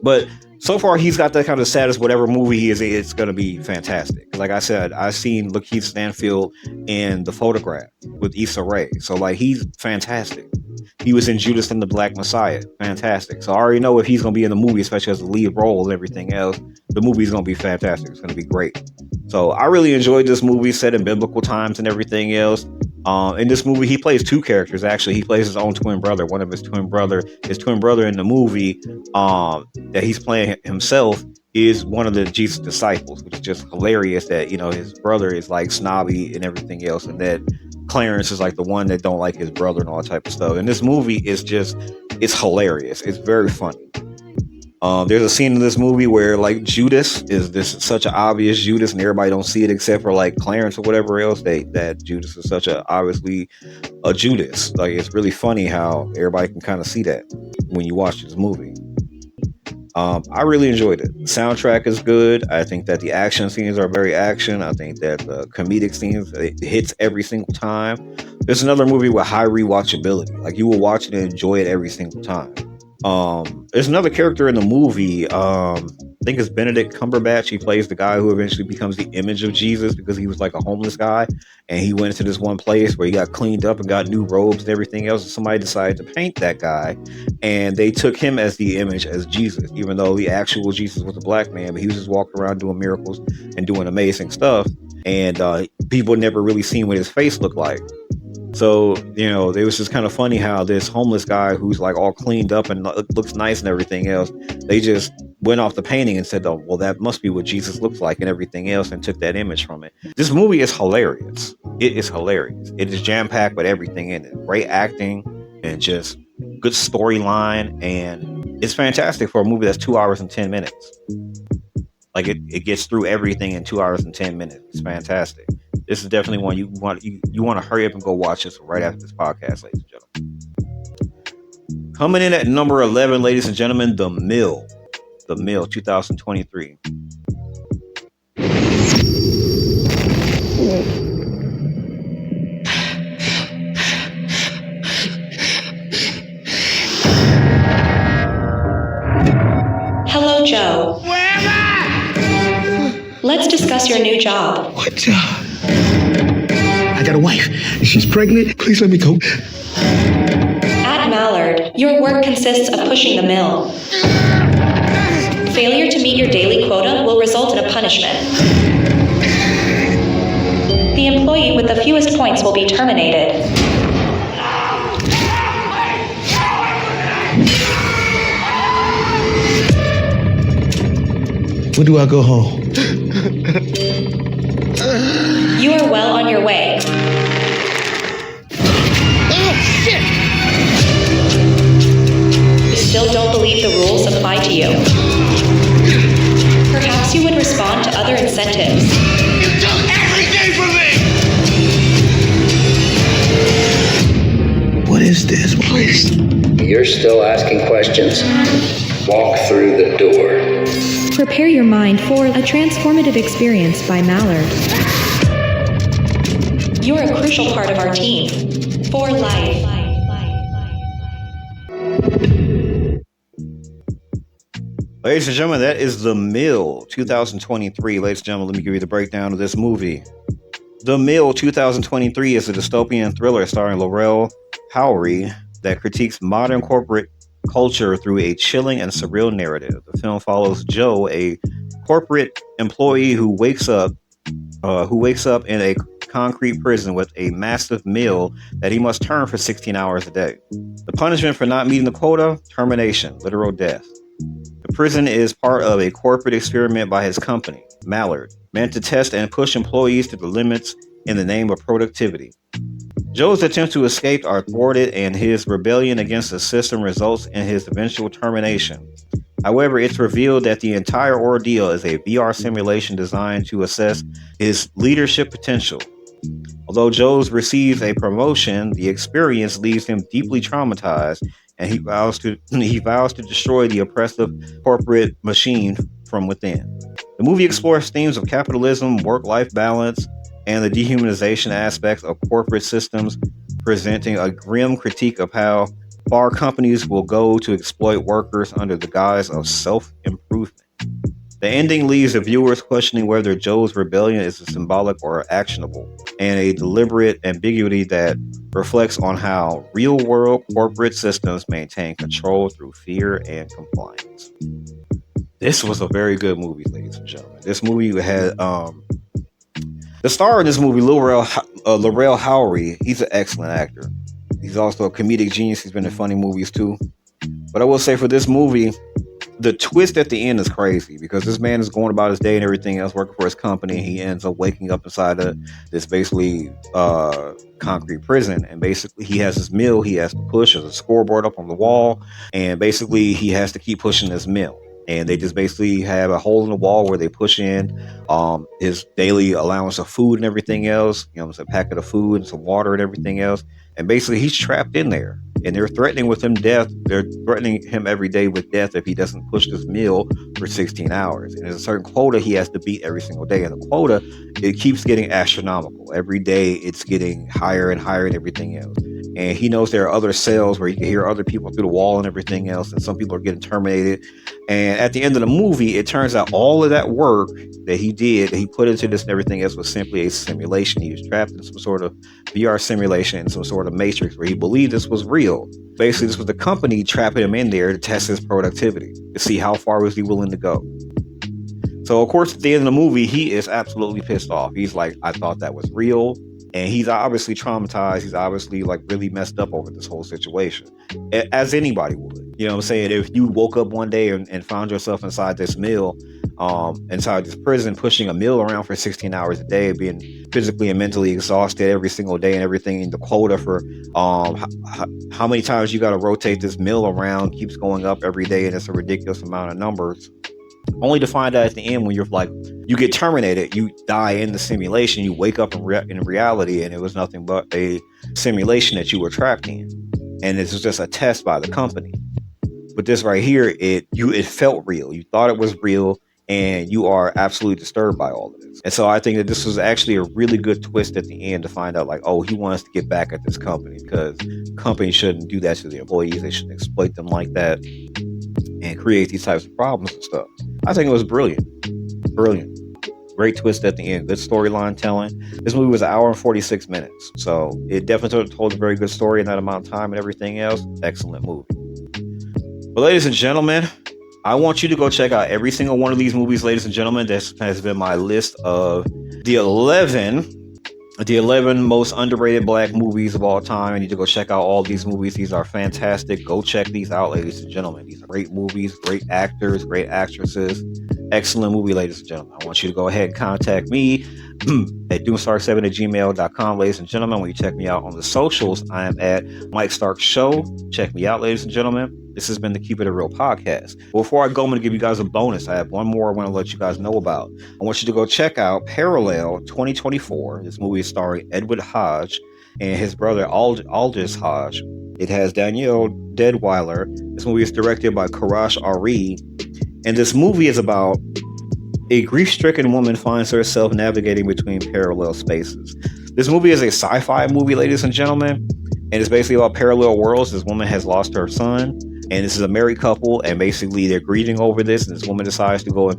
S2: But so far, he's got that kind of status. Whatever movie he is, it's going to be fantastic. Like I said, I've seen Lakeith Stanfield in The Photograph with Issa Rae. So, like, he's fantastic. He was in Judas and the Black Messiah. Fantastic. So I already know if he's going to be in the movie, especially as the lead role and everything else, the movie's going to be fantastic. It's going to be great. So I really enjoyed this movie, set in biblical times and everything else. In this movie, he plays two characters. Actually, he plays his own twin brother. One of his twin brother in the movie that he's playing himself is one of the Jesus disciples, which is just hilarious that, you know, his brother is like snobby and everything else, and that Clarence is like the one that don't like his brother and all that type of stuff. And this movie is just, it's hilarious. It's very funny. There's a scene in this movie where like Judas is this such an obvious Judas and everybody don't see it except for like Clarence or whatever else, that Judas is such a obviously a Judas. Like, it's really funny how everybody can kind of see that when you watch this movie. I really enjoyed it. The soundtrack is good. I think that the action scenes are very action. I think that the comedic scenes, it hits every single time. There's another movie with high rewatchability. Like, you will watch it and enjoy it every single time. There's another character in the movie. I think it's Benedict Cumberbatch. He plays the guy who eventually becomes the image of Jesus because he was like a homeless guy, and he went into this one place where he got cleaned up and got new robes and everything else. And somebody decided to paint that guy, and they took him as the image as Jesus, even though the actual Jesus was a black man, but he was just walking around doing miracles and doing amazing stuff. And people never really seen what his face looked like. So, you know, it was just kind of funny how this homeless guy who's like all cleaned up and looks nice and everything else, they just went off the painting and said, oh, well, that must be what Jesus looks like and everything else, and took that image from it. This movie is hilarious. It is hilarious. It is jam-packed with everything in it. Great acting and just good storyline. And it's fantastic for a movie that's 2 hours and 10 minutes. Like, it gets through everything in 2 hours and 10 minutes. It's fantastic. This is definitely one you want to hurry up and go watch this right after this podcast, ladies and gentlemen. Coming in at number 11, ladies and gentlemen, The Mill, 2023.
S4: Hello, Joe.
S3: Where am I?
S4: Let's discuss your new job.
S9: What job? I got a wife. And she's pregnant. Please let me go.
S4: At Mallard, your work consists of pushing the mill. Failure to meet your daily quota will result in a punishment. The employee with the fewest points will be terminated.
S9: When do I go home?
S4: You are well on your way.
S3: Oh, shit!
S4: You still don't believe the rules apply to you. Perhaps you would respond to other incentives.
S3: You took everything from me!
S9: What is this, please?
S18: You're still asking questions. Walk through the door.
S4: Prepare your mind for a transformative experience by Mallard. You're a crucial part of our team. For life.
S2: Ladies and gentlemen, that is The Mill 2023. Ladies and gentlemen, let me give you the breakdown of this movie. The Mill 2023 is a dystopian thriller starring Laurel Howery that critiques modern corporate culture through a chilling and surreal narrative. The film follows Joe, a corporate employee who wakes up in a concrete prison with a massive mill that he must turn for 16 hours a day. The punishment for not meeting the quota: termination, literal death. The prison is part of a corporate experiment by his company, Mallard, meant to test and push employees to the limits in the name of productivity. Joe's attempts to escape are thwarted, and his rebellion against the system results in his eventual termination. However, it's revealed that the entire ordeal is a VR simulation designed to assess his leadership potential. Although Joe's receives a promotion, the experience leaves him deeply traumatized, and he vows to destroy the oppressive corporate machine from within. The movie explores themes of capitalism, work-life balance, and the dehumanization aspects of corporate systems, presenting a grim critique of how far companies will go to exploit workers under the guise of self-improvement. The ending leaves the viewers questioning whether Joe's rebellion is symbolic or actionable, and a deliberate ambiguity that reflects on how real-world corporate systems maintain control through fear and compliance. This was a very good movie, ladies and gentlemen. This movie had the star in this movie, Laurel Howery. He's an excellent actor. He's also a comedic genius. He's been in funny movies too. But I will say, for this movie, the twist at the end is crazy, because this man is going about his day and everything else, working for his company. He ends up waking up inside of this basically concrete prison, and basically he has this mill he has to push. There's a scoreboard up on the wall, and basically he has to keep pushing this mill. And they just basically have a hole in the wall where they push in his daily allowance of food and everything else. You know, it's a packet of food and some water and everything else. And basically he's trapped in there. And they're threatening with him death. They're threatening him every day with death if he doesn't push this mill for 16 hours. And there's a certain quota he has to beat every single day. And the quota, it keeps getting astronomical. Every day it's getting higher and higher and everything else. And he knows there are other cells where he can hear other people through the wall and everything else. And some people are getting terminated. And at the end of the movie, it turns out all of that work that he did, he put into this and everything else, was simply a simulation. He was trapped in some sort of VR simulation, some sort of matrix where he believed this was real. Basically, this was the company trapping him in there to test his productivity, to see how far was he willing to go. So, of course, at the end of the movie, he is absolutely pissed off. He's like, I thought that was real. And he's obviously traumatized. He's obviously like really messed up over this whole situation, as anybody would. You know what I'm saying? If you woke up one day and found yourself inside this mill, inside this prison, pushing a mill around for 16 hours a day, being physically and mentally exhausted every single day and everything, and the quota for how many times you got to rotate this mill around keeps going up every day, and it's a ridiculous amount of numbers. Only to find out at the end when you're like, you get terminated, you die in the simulation, you wake up in reality, and it was nothing but a simulation that you were trapped in. And this was just a test by the company. But this right here, it felt real. You thought it was real, and you are absolutely disturbed by all of this. And so I think that this was actually a really good twist at the end to find out like, oh, he wants to get back at this company because companies shouldn't do that to the employees. They shouldn't exploit them like that and create these types of problems and stuff. I think it was brilliant. Brilliant. Great twist at the end. Good storyline telling. This movie was 1 hour and 46 minutes. So it definitely told a very good story in that amount of time and everything else. Excellent movie. But ladies and gentlemen, I want you to go check out every single one of these movies, ladies and gentlemen. This has been my list of the 11 most underrated black movies of all time. I need to go check out all these movies. These are fantastic. Go check these out, ladies and gentlemen. These are great movies, great actors, great actresses. Excellent movie, ladies and gentlemen. I want you to go ahead and contact me at doomstar7@gmail.com, ladies and gentlemen. When you check me out on the socials, I am at Mike Stark Show. Check me out, ladies and gentlemen. This has been the Keep It A Real podcast. Before I go, I'm going to give you guys a bonus. I have one more I want to let you guys know about. I want you to go check out Parallel 2024. This movie is starring Edward Hodge and his brother Aldous Hodge. It has Danielle Deadweiler. This movie is directed by Karash Ari. And this movie is about a grief-stricken woman finds herself navigating between parallel spaces. This movie is a sci-fi movie, ladies and gentlemen. And it's basically about parallel worlds. This woman has lost her son. And this is a married couple. And basically they're grieving over this. And this woman decides to go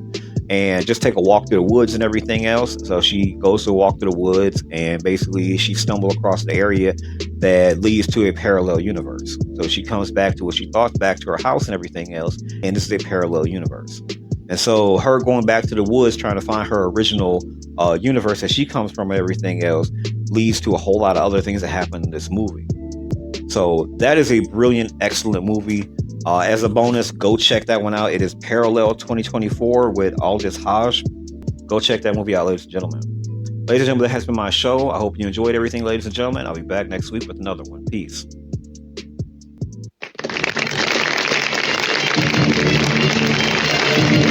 S2: and just take a walk through the woods and everything else. So she goes to walk through the woods. And basically she stumbles across the area that leads to a parallel universe. So she comes back to what she thought, back to her house and everything else. And this is a parallel universe. And so her going back to the woods, trying to find her original universe that she comes from and everything else leads to a whole lot of other things that happen in this movie. So that is a brilliant, excellent movie. As a bonus, go check that one out. It is Parallel 2024 with Aldous Hodge. Go check that movie out, ladies and gentlemen. Ladies and gentlemen, that has been my show. I hope you enjoyed everything, ladies and gentlemen. I'll be back next week with another one. Peace.
S3: Thank you.